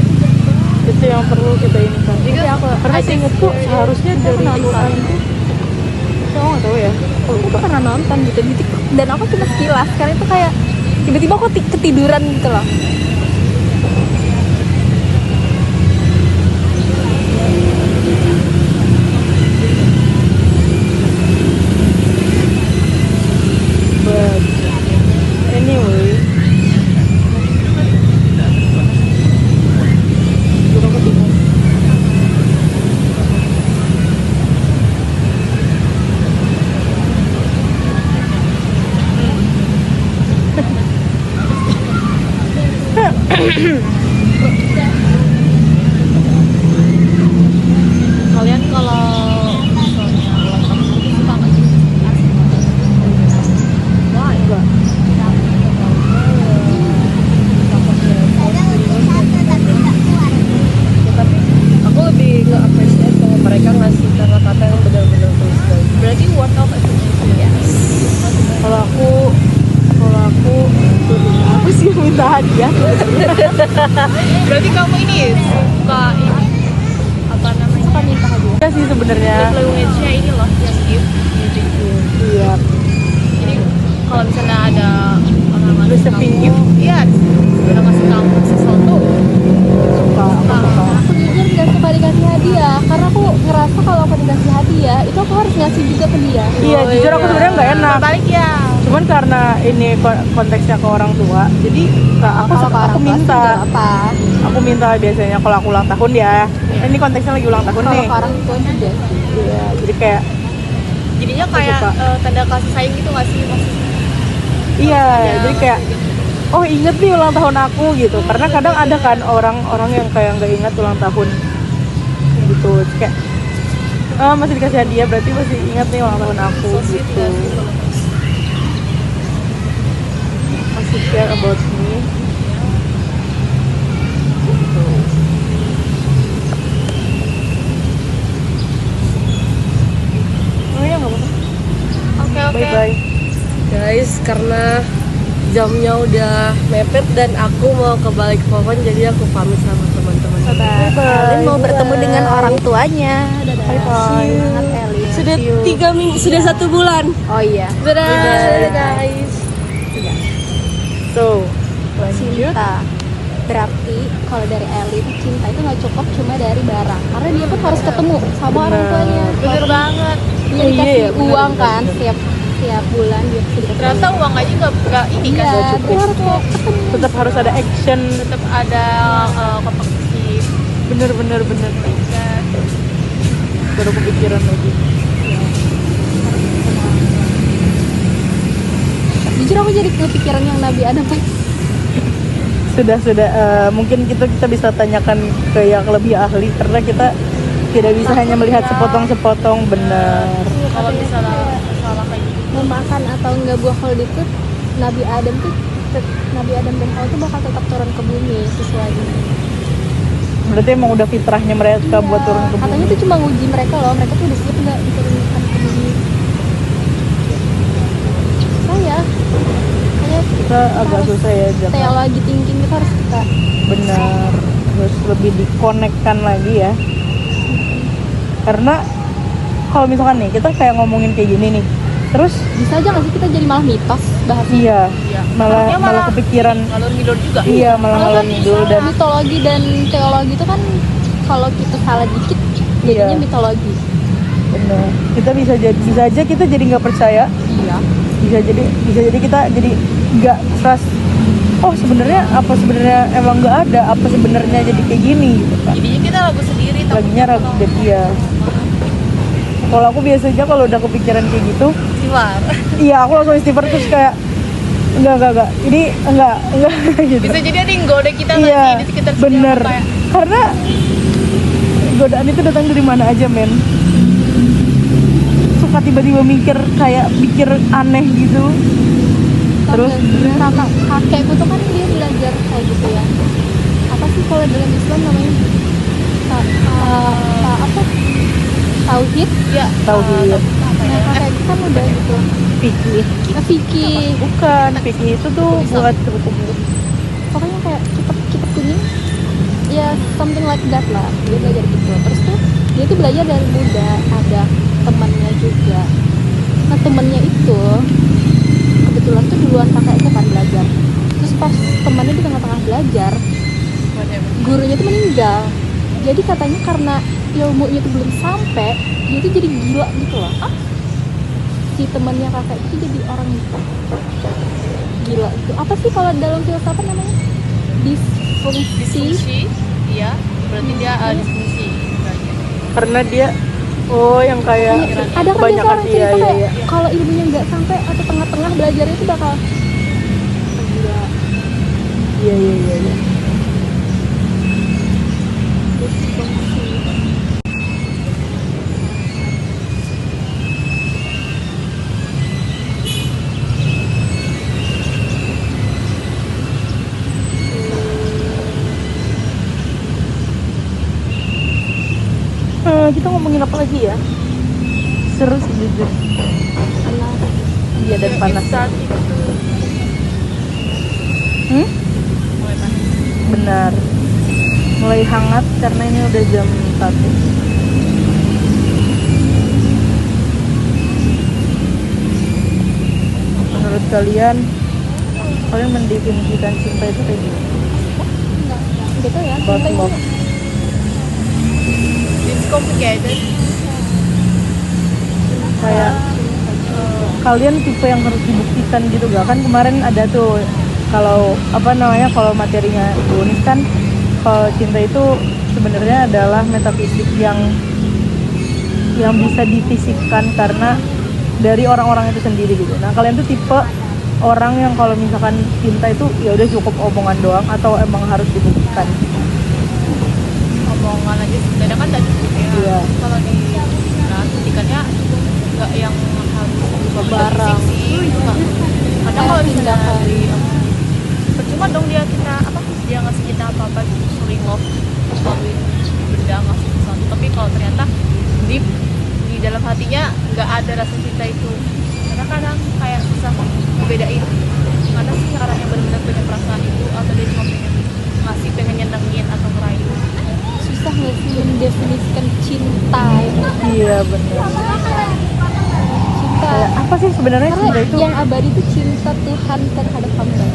S5: Itu yang perlu kita ini kan. Karena seingetku seharusnya dari Tuhan itu, saya nggak tahu ya.
S3: aku tuh pernah nonton gitu di TikTok dan aku cuma sekilas karena itu kayak tiba-tiba aku ketiduran gitu loh.
S5: But anyway,
S4: Kalian kalau misalnya ulang tahun itu suka nggak sih? Wah,
S5: enggak.
S1: Tapi aku lebih nge-appreciate kalau mereka ngasih kata-kata yang benar-benar tulus baik.
S4: berarti word of appreciation.
S5: Kalau aku sih yang minta hadiah.
S4: Berarti kamu ini suka ini apa namanya? Suka minta hadiah.
S5: Ya sih sebenarnya.
S4: Language-nya ini loh, just give.
S5: Iya.
S4: Jadi kalau misalnya ada orang ngasih
S5: Receiving
S4: kamu,
S5: gift.
S4: iya, udah ngasih kamu sesuatu,
S5: Suka, aku suka.
S3: Aku jujur gak suka dikasih hadiah karena aku ngerasa kalau aku dikasih hadiah itu aku harus ngasih juga ke dia.
S5: Iya, jujur aku sebenarnya nggak enak.
S4: balik ya.
S5: Cuman karena ini konteksnya ke orang tua, jadi aku
S3: Kalau ke orang tua
S5: minta.
S3: sih nggak apa.
S5: Aku minta biasanya kalau aku ulang tahun ya. Ini konteksnya lagi ulang tahun
S3: Kalau
S5: nih.
S3: ke orang tua juga sih.
S5: Iya, jadi kayak
S4: Jadinya kayak
S5: suka.
S4: tanda kasih sayang gitu nggak sih maksudnya?
S5: iya, jadi kayak oh inget nih ulang tahun aku gitu. Karena kadang ada kan orang-orang yang kayak nggak ingat ulang tahun gitu. Terus kayak masih dikasih hadiah berarti masih ingat nih ulang tahun aku
S4: So sweet
S5: gitu.
S4: nggak sih kalau
S5: Masih care about me. Oh iya nggak apa-apa.
S4: Oke.
S5: Bye bye.
S1: Guys, karena jamnya udah mepet dan aku mau ke balik pohon, jadi aku pamit sama teman-teman.
S3: Elin mau bertemu dengan orang tuanya. Dadah.
S5: Bye bye.
S3: Semangat Elin.
S1: Sudah 3 minggu, sudah 1 bulan.
S3: Oh iya.
S1: Dadah guys.
S5: So,
S3: Cinta. Berarti kalau dari Elin cinta itu nggak cukup cuma dari barang karena dia pun harus ketemu sama orang tuanya.
S4: bener banget.
S3: Dia
S5: Oh, iya
S3: dikasih
S5: ya, bener,
S3: uang
S5: bener,
S3: kan setiap bulan dia pasti dikasih
S4: Ternyata
S3: uang.
S4: uang aja nggak ini kan,
S3: Iya,
S5: cukup.
S3: dia harus kayak ketemu.
S5: tetap harus ada action.
S4: tetap ada kompetisi.
S5: Bener. Baru kepikiran lagi.
S3: Jujur aku jadi kepikiran yang Nabi Adam pas
S5: Sudah mungkin kita bisa tanyakan ke yang lebih ahli karena kita tidak bisa hanya melihat sepotong-sepotong. Benar.
S4: Kalau misalnya salah kayak gitu.
S3: memakan atau enggak buah kol itu Nabi Adam dan Hawa tuh bakal tetap turun ke bumi sesuai
S5: Berarti emang udah fitrahnya mereka buat turun ke
S3: Katanya
S5: bumi.
S3: itu cuma nguji mereka loh, mereka tuh udah siap nggak diturunkan ke bumi. Saya kayak
S5: Kita agak susah ya Jakarta.
S3: teologi thinking kita harus kita
S5: Benar, terus lebih dikonekkan lagi ya. Karena kalau misalkan nih kita kayak ngomongin kayak gini nih, terus
S3: bisa aja nggak sih kita jadi malah mitos bahasnya.
S5: iya
S4: Iya.
S5: malah
S4: Takutnya
S5: malah kepikiran
S4: ngalur ngidul juga.
S5: iya malah
S3: Kalau
S5: ngalor
S3: kan
S5: ngidul dan
S3: mitologi dan teologi itu kan kalau kita salah dikit jadinya
S5: Iya.
S3: mitologi.
S5: benar kita bisa aja kita jadi nggak percaya,
S3: Iya.
S5: bisa jadi kita jadi nggak trust. Oh sebenarnya emang nggak ada apa sebenarnya jadi kayak gini gitu kan.
S4: Jadinya kita ragu sendiri.
S5: Laginya ragu dan iya. Kalau aku biasa aja kalau udah kepikiran kayak gitu,
S4: Siwar.
S5: iya aku langsung istighfar terus kayak enggak. Ini enggak gitu.
S4: Bisa jadi ada yang goda kita
S5: Iya,
S4: lagi di sekitar sini.
S5: bener.
S4: Kayak
S5: Karena godaan itu datang dari mana aja, men. Suka tiba-tiba mikir aneh gitu. Terus
S3: kakak kakekku tuh kan dia belajar kayak gitu ya. Apa sih kalau dalam Islam namanya? Apa? Tauhid.
S4: ya
S5: tauhid,
S3: Nah, kakekku kan udah gitu.
S5: fikih.
S3: Fikih.
S5: Bukan, fikih itu tuh buat hukum.
S3: Pokoknya kayak kitab kuning. Ya something like that lah. Dia belajar gitu. Terus tuh dia tuh belajar dari muda. Ada temannya juga. Nah temannya itu kebetulan tuh duluan kakekku kan belajar. Terus pas temannya di tengah-tengah belajar, gurunya tuh meninggal. Jadi katanya karena ilmunya tuh belum sampai, dia tuh jadi gila gitu loh. Si temannya kakek itu jadi orang gila gitu. Apa sih kalau dalam filsafat namanya? Disfungsi.
S4: Iya, berarti dia disfungsi.
S5: Karena dia yang kayak
S3: Ada kan biasa
S5: kebanyakan
S3: orang cerita kayak
S5: iya.
S3: kalau ilmunya nggak sampai atau tengah-tengah belajarnya itu bakal gila.
S5: Iya.
S3: Disfungsi.
S5: Kita ngomongin apa lagi ya? Seru sih jujur.
S3: Panas.
S5: Iya dan panas.
S4: Saat itu
S5: Hmm?
S4: mulai panas.
S5: Benar. Mulai hangat karena ini udah jam 1. Menurut kalian mendefinisikan cinta itu kayak gimana?
S3: Gitu ya.
S5: About
S3: cinta itu
S5: love.
S4: It's complicated.
S5: Kayak kalian tipe yang harus dibuktikan gitu gak? Kan kemarin ada tuh kalau kalau materinya Bu Unis kan kalau cinta itu sebenarnya adalah metafisik yang bisa difisikkan karena dari orang-orang itu sendiri gitu. Nah kalian tuh tipe orang yang kalau misalkan cinta itu ya udah cukup omongan doang atau emang harus dibuktikan?
S4: Omongan aja sebenarnya kan tadi ya.
S5: Iya.
S4: Kalau di buktikannya nggak yang harus
S3: Barang.
S4: fisik sih. Karena kalau misalnya
S3: tindakan.
S4: dari percuma dong dia ngasih kita apa gitu, showing love melalui benda ngasih sesuatu, tapi kalau ternyata deep di dalam hatinya nggak ada rasa cinta itu. Karena kadang kayak susah ngebedain mana sih orang yang benar-benar punya perasaan itu atau dia cuma pengen nyenengin atau ngerayu.
S3: susah nggak sih mendefinisikan cinta itu?
S5: Iya benar.
S3: Cinta
S5: Kayak apa sih sebenarnya cinta
S3: karena
S5: itu?
S3: yang abadi itu cinta Tuhan terhadap hamba.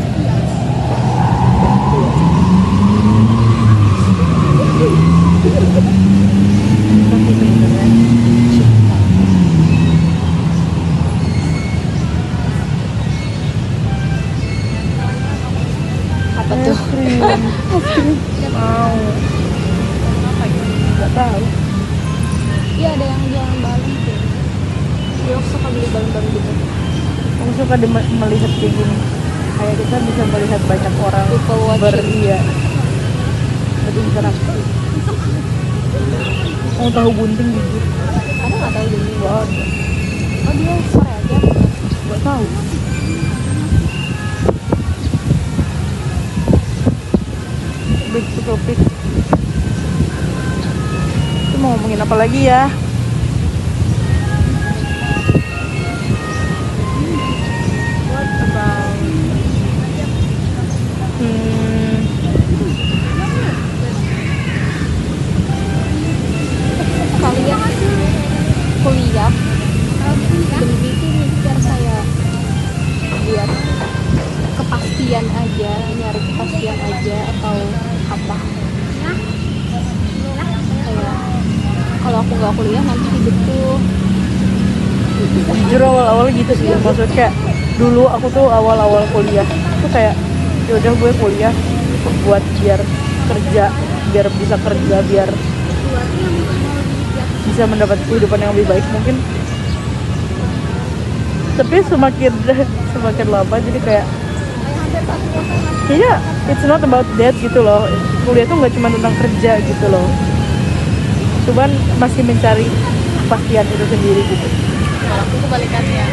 S5: Tapi sebenarnya
S3: Apa tuh?
S5: Mau
S4: Apa gitu?
S5: nggak tahu.
S3: Iya ada yang jualan balon tuh. Dia suka beli balon-balon gitu.
S5: Aku suka melihat kayak gini. Kayak kita bisa melihat banyak orang
S3: People watching.
S5: berinteraksi. Mau tahu gunting jujur?
S3: Ada nggak tahu jadi?
S5: Nggak ada.
S3: Oh dia sore aja.
S5: Nggak tahu. Back to topic. apalagi ya?
S3: Kalian kuliah demi itu mikir kayak buat kepastian aja, nyari kepastian aja atau apa? Kayak kalau aku nggak kuliah nanti hidupku
S5: Jujur awal-awal gitu sih, maksudnya kayak dulu aku tuh awal-awal kuliah tuh kayak ya udah gue kuliah buat biar kerja, biar bisa kerja, biar bisa mendapat kehidupan yang lebih baik mungkin. Tapi semakin lama jadi kayak kayaknya it's not about that gitu loh. Kuliah tuh nggak cuma tentang kerja gitu loh, cuman masih mencari kepastian itu sendiri gitu.
S4: Kalau aku kebalikannya,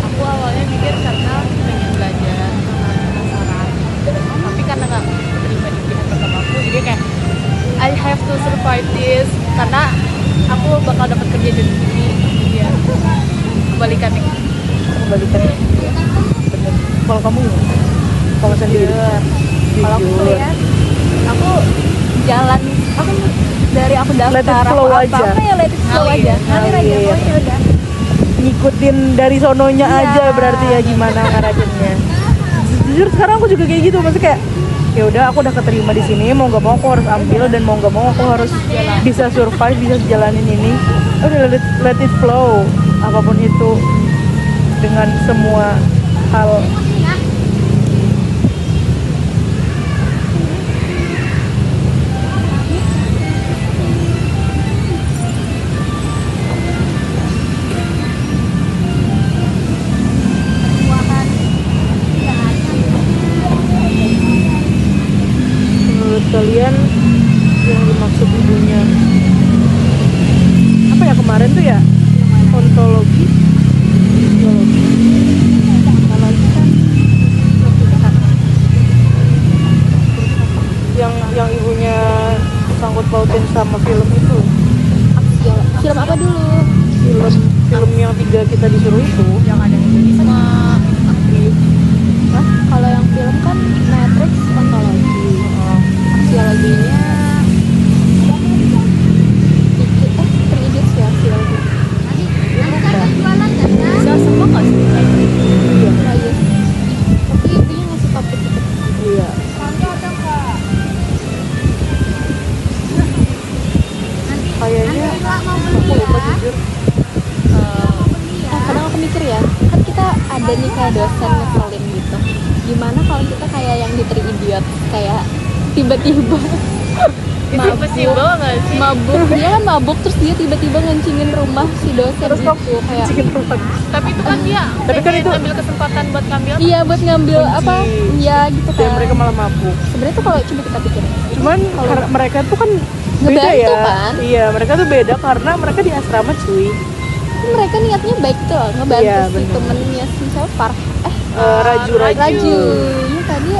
S4: aku awalnya mikir karena pengen belajar, karena penasaran, tapi karena nggak terima di pihak pertama aku, jadi kayak I have to survive this karena aku bakal dapat kerja di sini. Ya, kebalikannya.
S5: Bener. Kalau kamu gimana? Kamu sendiri?
S3: kalau aku
S5: Jujur.
S3: kuliah aku jalan aku dari aku
S5: Let it
S3: daftar
S5: flow
S3: apa
S5: aja.
S3: apa ya let it flow aja ngalir aja
S5: Ngalir.
S3: oh ya udah
S5: Ngikutin dari sononya
S3: Iya.
S5: aja berarti ya gimana ngarahinnya. Jujur sekarang aku juga kayak gitu, maksudnya kayak ya udah aku udah keterima di sini, mau nggak mau aku harus ambil dan mau nggak mau aku harus bisa survive, bisa jalanin ini. Udah let it flow, apapun itu dengan semua hal. Menurut kalian yang dimaksud ibunya apa ya kemarin tuh ya? Ontologi, psikologi. Yang ibunya sangkut pautin sama film itu,
S3: film apa dulu
S5: film yang 3 kita disuruh itu.
S4: Yang ada di sama
S3: Hah? Kalau yang film kan Matrix ontologi aksiologinya Three Idiots ya aksiologi
S4: bisa semua nggak sih?
S3: iya tapi dia ngasih topik itu
S5: Iya. Kayaknya aku lupa jujur.
S3: kadang aku mikir ya kan kita ada nih kayak dosen ngeselin gitu gimana kalau kita kayak yang di Three Idiots kayak tiba-tiba
S4: Itu possible nggak sih?
S3: mabuk dia kan mabuk terus dia tiba-tiba ngencingin rumah si dosen gitu kayak
S4: Tapi itu kan dia
S5: Tapi kan
S4: pengen
S5: itu-
S4: ambil kesempatan buat ngambil.
S3: iya buat ngambil
S5: Kunci.
S3: apa iya gitu
S5: Dan
S3: kan
S5: mereka malah mabuk.
S3: sebenarnya tuh kalau coba kita pikirin
S5: Cuman karena mereka tuh kan beda
S3: Ngebantu,
S5: ya.
S3: kan?
S5: Iya, mereka tuh beda karena mereka di asrama cuy.
S3: mereka niatnya baik tuh loh, ngebantu
S5: Iya,
S3: si
S5: bener.
S3: temennya si siapa Farh
S5: Raju.
S3: Raju ya tadi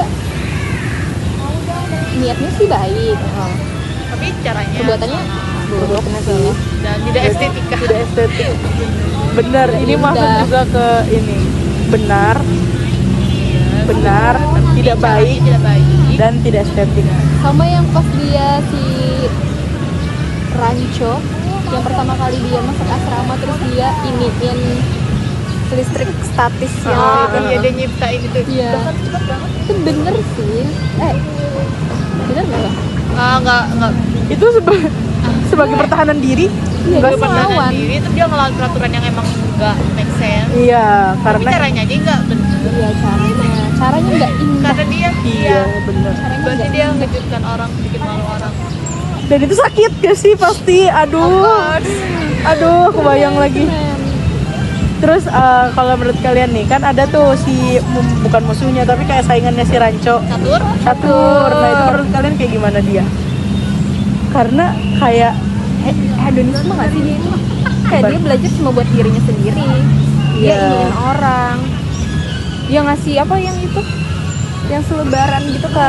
S3: niatnya sih baik
S4: Tapi caranya
S3: perbuatannya bodoh
S5: sih.
S4: dan tidak estetika.
S5: Tidak estetik. Benar, ini masuk
S3: Indah.
S5: juga ke ini. Benar, tidak baik
S4: Tidak baik.
S5: dan tidak estetik.
S3: sama yang pas dia si Rancho yang pertama kali dia masuk asrama terus dia iniin listrik statis yang
S4: Oh
S3: itu.
S4: iya dia nyiptain itu.
S3: Iya.
S4: Udah kan cepet banget.
S3: Itu bener sih bener nggak ya?
S4: Nggak
S5: Itu sebagai pertahanan diri.
S3: Iya,
S5: Enggak
S3: dia
S4: pertahanan
S3: melawan.
S4: diri terus dia ngelawan peraturan yang emang nggak make sense.
S5: Iya,
S4: Tapi
S5: karena
S4: caranya aja nggak bener.
S3: Iya caranya nggak indah
S4: Karena dia
S5: iya benar.
S3: caranya
S4: berarti
S3: nggak
S4: dia ngejutkan orang, bikin malu orang.
S5: Dan itu sakit gak sih pasti? Aduh, kebayang lagi.
S3: keren.
S5: Terus kalau menurut kalian nih kan ada tuh si bukan musuhnya tapi kayak saingannya si Rancho. Catur. Nah itu menurut kalian kayak gimana dia? Karena kayak
S3: hedonisme nggak sih dia itu kayak dia belajar cuma buat dirinya sendiri dia
S5: Iya.
S3: ingin orang dia ngasih apa yang itu yang selebaran gitu ke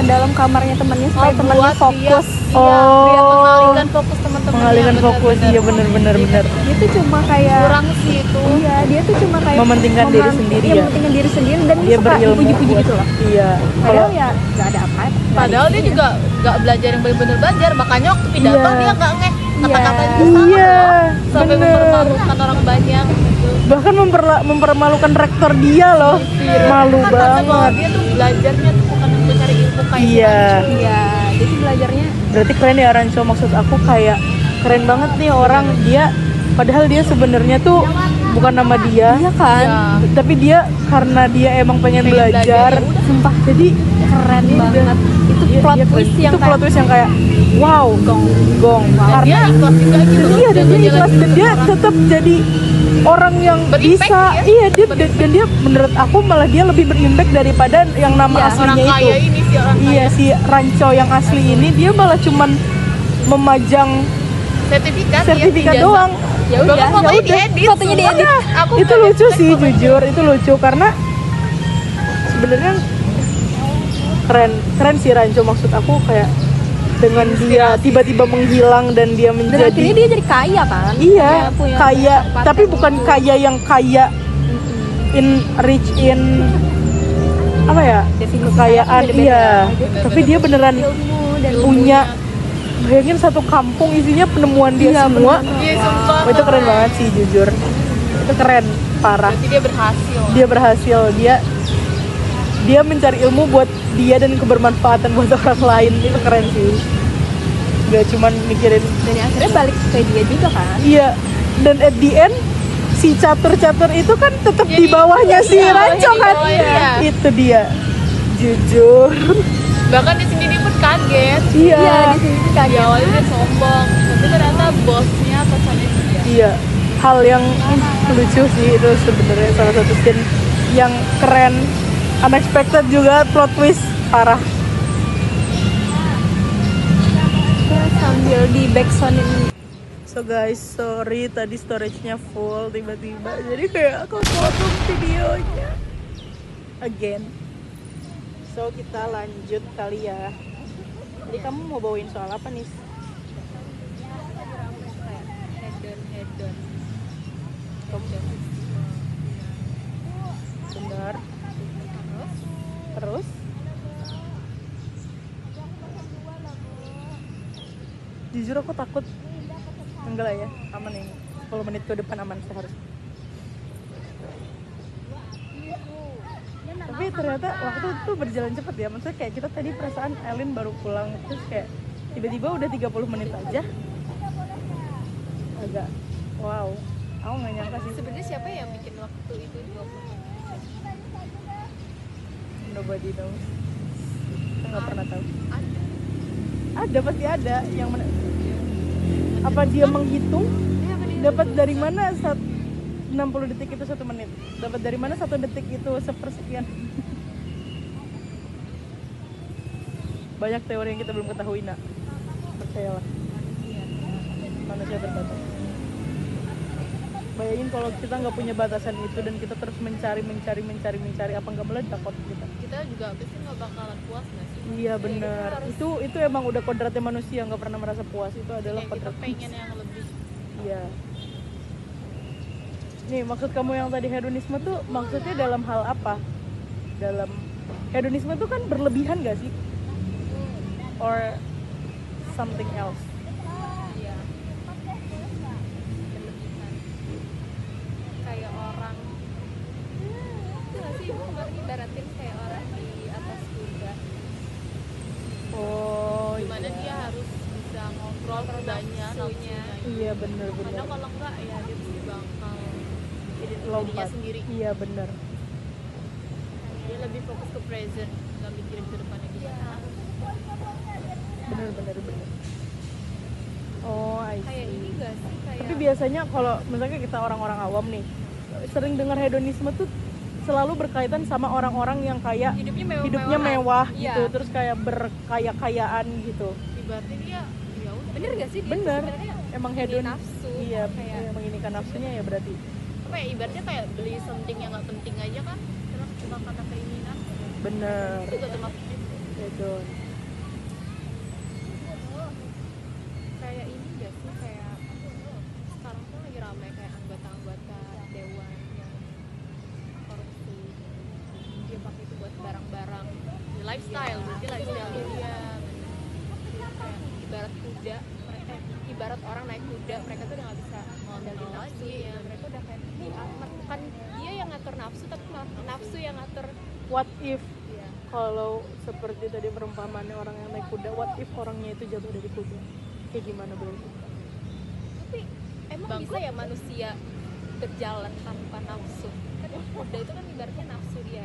S3: dalam kamarnya temannya supaya temannya
S4: buat
S3: fokus.
S4: biar mengalihkan fokus teman-teman.
S5: Mengalihkan fokus, iya bener.
S3: Dia tuh cuma kayak
S4: Kurang sih itu.
S3: iya, dia tuh cuma kayak
S5: Mementingkan diri sendiri
S3: iya,
S5: ya.
S3: mementingkan diri sendiri dan
S5: Dia
S3: dia suka
S5: berilmu
S3: dipuji-puji
S5: buat-
S3: gitu loh.
S5: Iya.
S3: Padahal ya nggak ada apa.
S4: Padahal dia juga nggak belajar yang benar-benar belajar. Makanya waktu pidato
S5: Iya.
S4: dia nggak ngeh kata-kata itu salah
S5: Iya,
S4: loh. Sampai
S5: bener.
S4: mempermalukan orang banyak gitu.
S5: Bahkan mempermalukan rektor dia loh. Malu
S4: Kan tanda bahwa
S5: banget.
S4: dia tuh belajarnya tuh bukan untuk cari ilmu kayak
S5: Iya.
S3: Iya, jadi belajarnya
S5: Berarti keren ya Ranco, maksud aku kayak keren banget nih orang dia padahal dia sebenarnya tuh bukan nama dia.
S3: iya kan.
S5: Tapi dia karena dia emang pengen belajar, sumpah. Jadi
S3: Keren banget. Itu
S5: iya,
S3: plot
S5: iya, keren.
S3: twist yang
S5: itu plot twist yang kayak wow, gong.
S4: dia
S5: Karena
S4: ikhlas juga gitu loh.
S5: iya dan dia
S4: ngejalanin
S5: ikhlas dan dia
S4: orang.
S5: tetap jadi orang yang
S4: Berimpact
S5: bisa
S4: ya.
S5: iya dia dan dia menurut aku malah dia lebih berimpact daripada yang nama
S4: Iya, orang
S5: aslinya
S4: kaya
S5: itu.
S4: ini sih orang
S5: Iya
S4: kaya.
S5: si Ranco yang asli ini dia malah cuman memajang sertifikat
S4: ijazah.
S5: doang.
S3: ya
S4: Bahkan
S3: udah,
S4: fotonya diedit.
S3: fotonya
S4: sumpah.
S3: diedit.
S4: Aku
S5: Itu
S4: nggak
S5: lucu
S4: expect
S5: sih
S4: fotonya.
S5: jujur, itu lucu karena sebenarnya keren sih Ranco, maksud aku kayak dengan dia tiba-tiba menghilang dan dia
S3: Dan
S5: menjadi
S3: akhirnya dia jadi kaya kan.
S5: iya
S3: Dia punya
S5: kaya
S3: tempat
S5: tapi
S3: yang
S5: bukan
S3: lucu.
S5: kaya yang kaya rich in apa ya
S3: Definisi
S5: kekayaan
S3: beda-beda.
S5: iya tapi dia beneran
S3: Ilmu dan
S5: punya bayangin satu kampung isinya penemuan dia semua.
S4: Iya, sumpah.
S5: Oh, itu keren banget sih jujur, itu keren parah.
S4: Berarti dia berhasil.
S5: Dia berhasil, dia mencari ilmu buat dia dan kebermanfaatan buat orang lain. Itu keren sih, gak cuman mikirin
S3: dan akhirnya balik ke dia juga kan.
S5: iya. Dan at the end si catur-catur itu kan tetap di bawahnya si
S4: iya,
S5: Ranco
S4: di
S5: kan.
S4: bawahnya dia.
S5: Itu dia jujur.
S4: Bahkan dia sendiri pun kaget.
S5: Iya
S3: Di sini tuh
S4: Di
S3: kaget.
S4: awalnya dia sombong, tapi ternyata bosnya atasannya dia.
S5: iya, hal yang lucu sih itu sebenarnya salah satu scene yang keren, unexpected juga, plot twist parah.
S3: Kita sambil di backsoundin.
S5: So guys, sorry tadi storage-nya full tiba-tiba, jadi kayak aku potong videonya again. So kita lanjut kali ya. Jadi kamu mau bawain soal apa nih?
S4: Hedon.
S5: Benar. Terus? Jujur aku takut. Enggak lah ya, aman ini. 10 menit ke depan aman seharusnya. Tapi ternyata waktu itu berjalan cepet ya. Maksudnya kayak kita tadi perasaan Elin baru pulang, terus kayak tiba-tiba udah 30 menit aja. Agak wow. Aku nggak nyangka sih.
S4: Sebenarnya siapa yang bikin waktu itu 20 menit?
S5: Nobody knows. Kita nggak pernah tahu.
S4: Ada.
S5: Ada pasti ada yang apa dia menghitung dapat dari mana 60 detik itu 1 menit, dapat dari mana 1 detik itu sepersekian. Banyak teori yang kita belum ketahui, nak, percayalah, manusia terbatas. Bayangin kalau kita nggak punya batasan itu dan kita terus mencari, apa nggak meledak otak kita?
S4: Kita juga pasti nggak bakalan puas nggak sih?
S5: Iya benar. Itu emang udah kodratnya manusia, nggak pernah merasa puas. Itu adalah
S4: Kayak kita
S5: kodrat.
S4: pengen yang lebih.
S5: Iya. Nih maksud kamu yang tadi hedonisme tuh maksudnya dalam hal apa? Dalam hedonisme tuh kan berlebihan gak sih? Or something else?
S4: Iya. Berlebihan. Kayak orang. Itu nggak sih ibu kemarin ibaratin kayak orang di atas kuda.
S5: Oh,
S4: Gimana
S5: iya.
S4: dia harus bisa ngontrol kudanya, nafsunya.
S5: Iya
S4: Karena
S5: bener-bener.
S4: kalau enggak ya dia pasti bakal jadi dirinya
S5: Lompat.
S4: sendiri.
S5: Iya bener.
S4: Dia lebih fokus ke present, nggak mikirin ke depannya gimana.
S5: Bener. Oh, I
S4: Kayak
S5: see.
S4: ini gak sih kayak
S5: Tapi biasanya kalau misalnya kita orang-orang awam nih sering dengar hedonisme tuh selalu berkaitan sama orang-orang yang kayak hidupnya mewah
S4: Iya.
S5: gitu, terus kayak berkaya-kayaan gitu.
S4: ibaratnya dia ya udah.
S3: Bener gak sih dia
S5: Bener.
S3: sebenarnya
S5: Emang
S3: ini
S5: hedon
S3: nafsu,
S5: iya,
S3: kayak-
S5: iya, menginginkan nafsunya ya berarti.
S4: Apa ya ibaratnya kayak beli something yang nggak penting aja kan cuma karena keinginan.
S5: bener.
S4: Itu juga termasuk
S5: Hedon.
S3: Kayak ini gak sih, kayak sekarang tuh lagi ramai kayak anggota-anggota dewan yang korupsi, dia pakai itu buat barang-barang
S4: lifestyle, berarti lifestyle dia.
S3: kayak ibarat kuda mereka, ibarat orang naik kuda, mereka tuh udah nggak bisa ngendalin nafsunya, mereka udah kayak bukan dia yang ngatur nafsu tapi malah nafsu yang ngatur
S5: What if
S3: dia.
S5: kalau seperti tadi perumpamannya orang yang naik kuda, what if orangnya itu jatuh dari kuda? Kayak gimana berarti?
S3: Tapi emang bisa ya manusia berjalan tanpa nafsu? Kan kuda itu kan ibaratnya nafsu dia.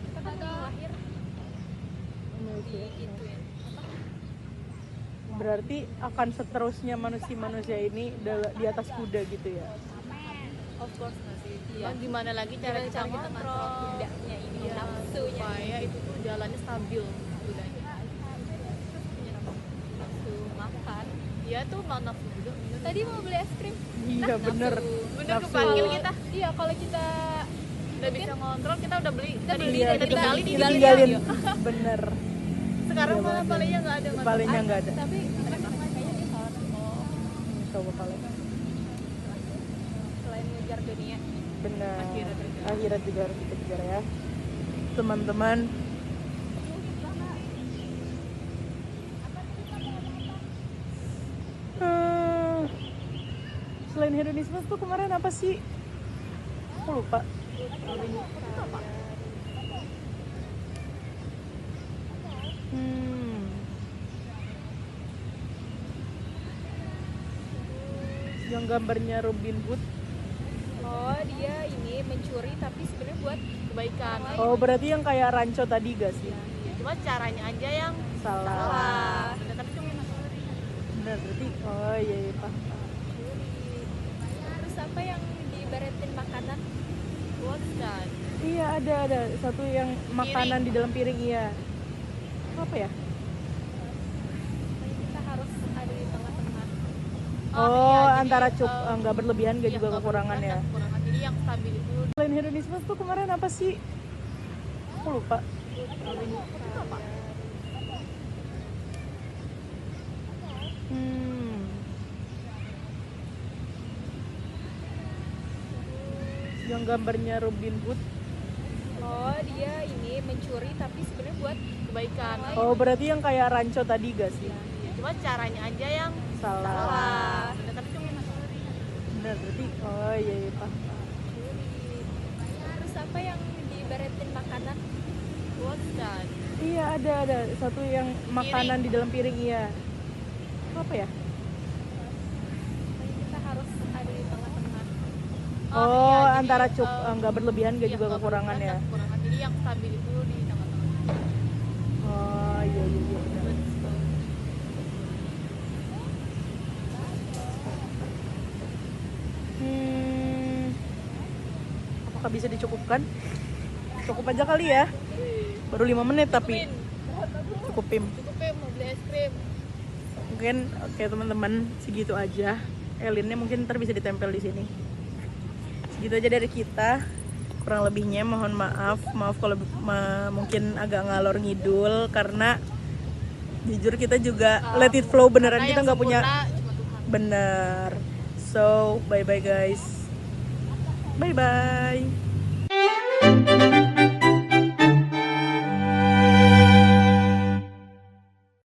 S3: Kita kan lahir di itu ya.
S5: Berarti akan seterusnya manusia ini di atas kuda gitu ya?
S4: Of course nggak sih.
S3: Iya.
S4: Gimana lagi cara kita
S3: Cara kita
S4: ngontrol
S3: ngontrol kudanya ini,
S4: Iya,
S3: nafsunya.
S4: supaya itu tuh jalannya stabil kudanya.
S3: Nafsu makan.
S4: Iya tuh mau nafsu juga. bener.
S3: Tadi mau beli es krim.
S5: Iya bener.
S4: Bener
S5: Nafsu.
S4: kepanggil kita.
S3: Iya, kalau kita
S4: Udah bisa ngontrol, kita udah beli.
S3: Kita beli,
S5: Iya,
S4: kita tinggalin ini.
S5: kita tinggalin. Bener.
S4: Sekarang
S5: Iya
S4: malah
S5: banget.
S4: palingnya nggak ada.
S5: Palingnya nggak ada.
S3: tapi kayaknya dia salah.
S5: Coba kalian.
S3: Selain ngejar dunia,
S5: Benar.
S4: Akhirat juga.
S5: Akhirat juga harus kita kejar ya, teman-teman. Selain hedonisme tuh kemarin apa sih? Aku lupa. Yang gambarnya Robin Hood.
S3: oh dia ini mencuri tapi sebenarnya buat
S4: Kebaikan.
S5: Oh berarti yang kayak ranco tadi gak sih?
S4: Cuma caranya aja yang
S5: Salah.
S4: salah. Tapi cuma
S5: Benar berarti. Oh iya iya Pak.
S3: terus apa yang diibaratin makanan?
S4: what's that?
S5: Iya ada satu yang makanan di dalam piring iya. Apa ya?
S3: Kita harus ada di tengah-tengah.
S5: Oh,
S4: iya, jadi,
S5: antara nggak berlebihan nggak
S4: iya,
S5: juga
S4: nggak
S5: kekurangan
S4: berlebihan,
S5: ya.
S4: nggak kekurangan. Jadi yang stabil itu
S5: Selain hedonisme tuh kemarin apa sih? Aku lupa. Yang gambarnya Robin Hood.
S3: Oh dia ini mencuri tapi sebenarnya buat
S4: kebaikan.
S5: Oh berarti yang kayak ranco tadi gak sih?
S4: Cuma caranya aja yang
S5: Salah.
S4: salah. Tapi cuma
S5: Benar berarti. Oh iya iya Pak.
S3: terus apa yang diibaratin makanan?
S4: what's that?
S5: Iya ada satu yang makanan di dalam piring iya. Apa ya?
S3: Kita harus ada di tengah-tengah.
S5: Oh,
S4: iya, jadi,
S5: antara nggak berlebihan nggak
S4: iya,
S5: juga
S4: nggak
S5: kekurangan
S4: berlebihan,
S5: ya.
S4: nggak kekurangan. Jadi yang stabil itu di tengah-tengah.
S5: Oh iya iya iya. Benar. Apakah bisa dicukupkan? Cukup aja kali ya. Baru 5 menit tapi cukupin.
S4: Cukup ya mau beli es krim.
S5: Mungkin oke teman-teman segitu aja. Elinnya mungkin ntar bisa ditempel di sini. Segitu aja dari kita. Kurang lebihnya mohon maaf kalau mungkin agak ngalor ngidul karena jujur kita juga let it flow beneran,
S4: Karena
S5: kita
S4: yang
S5: nggak punya
S4: sempurna cuma Tuhan.
S5: bener. So bye bye guys, bye bye.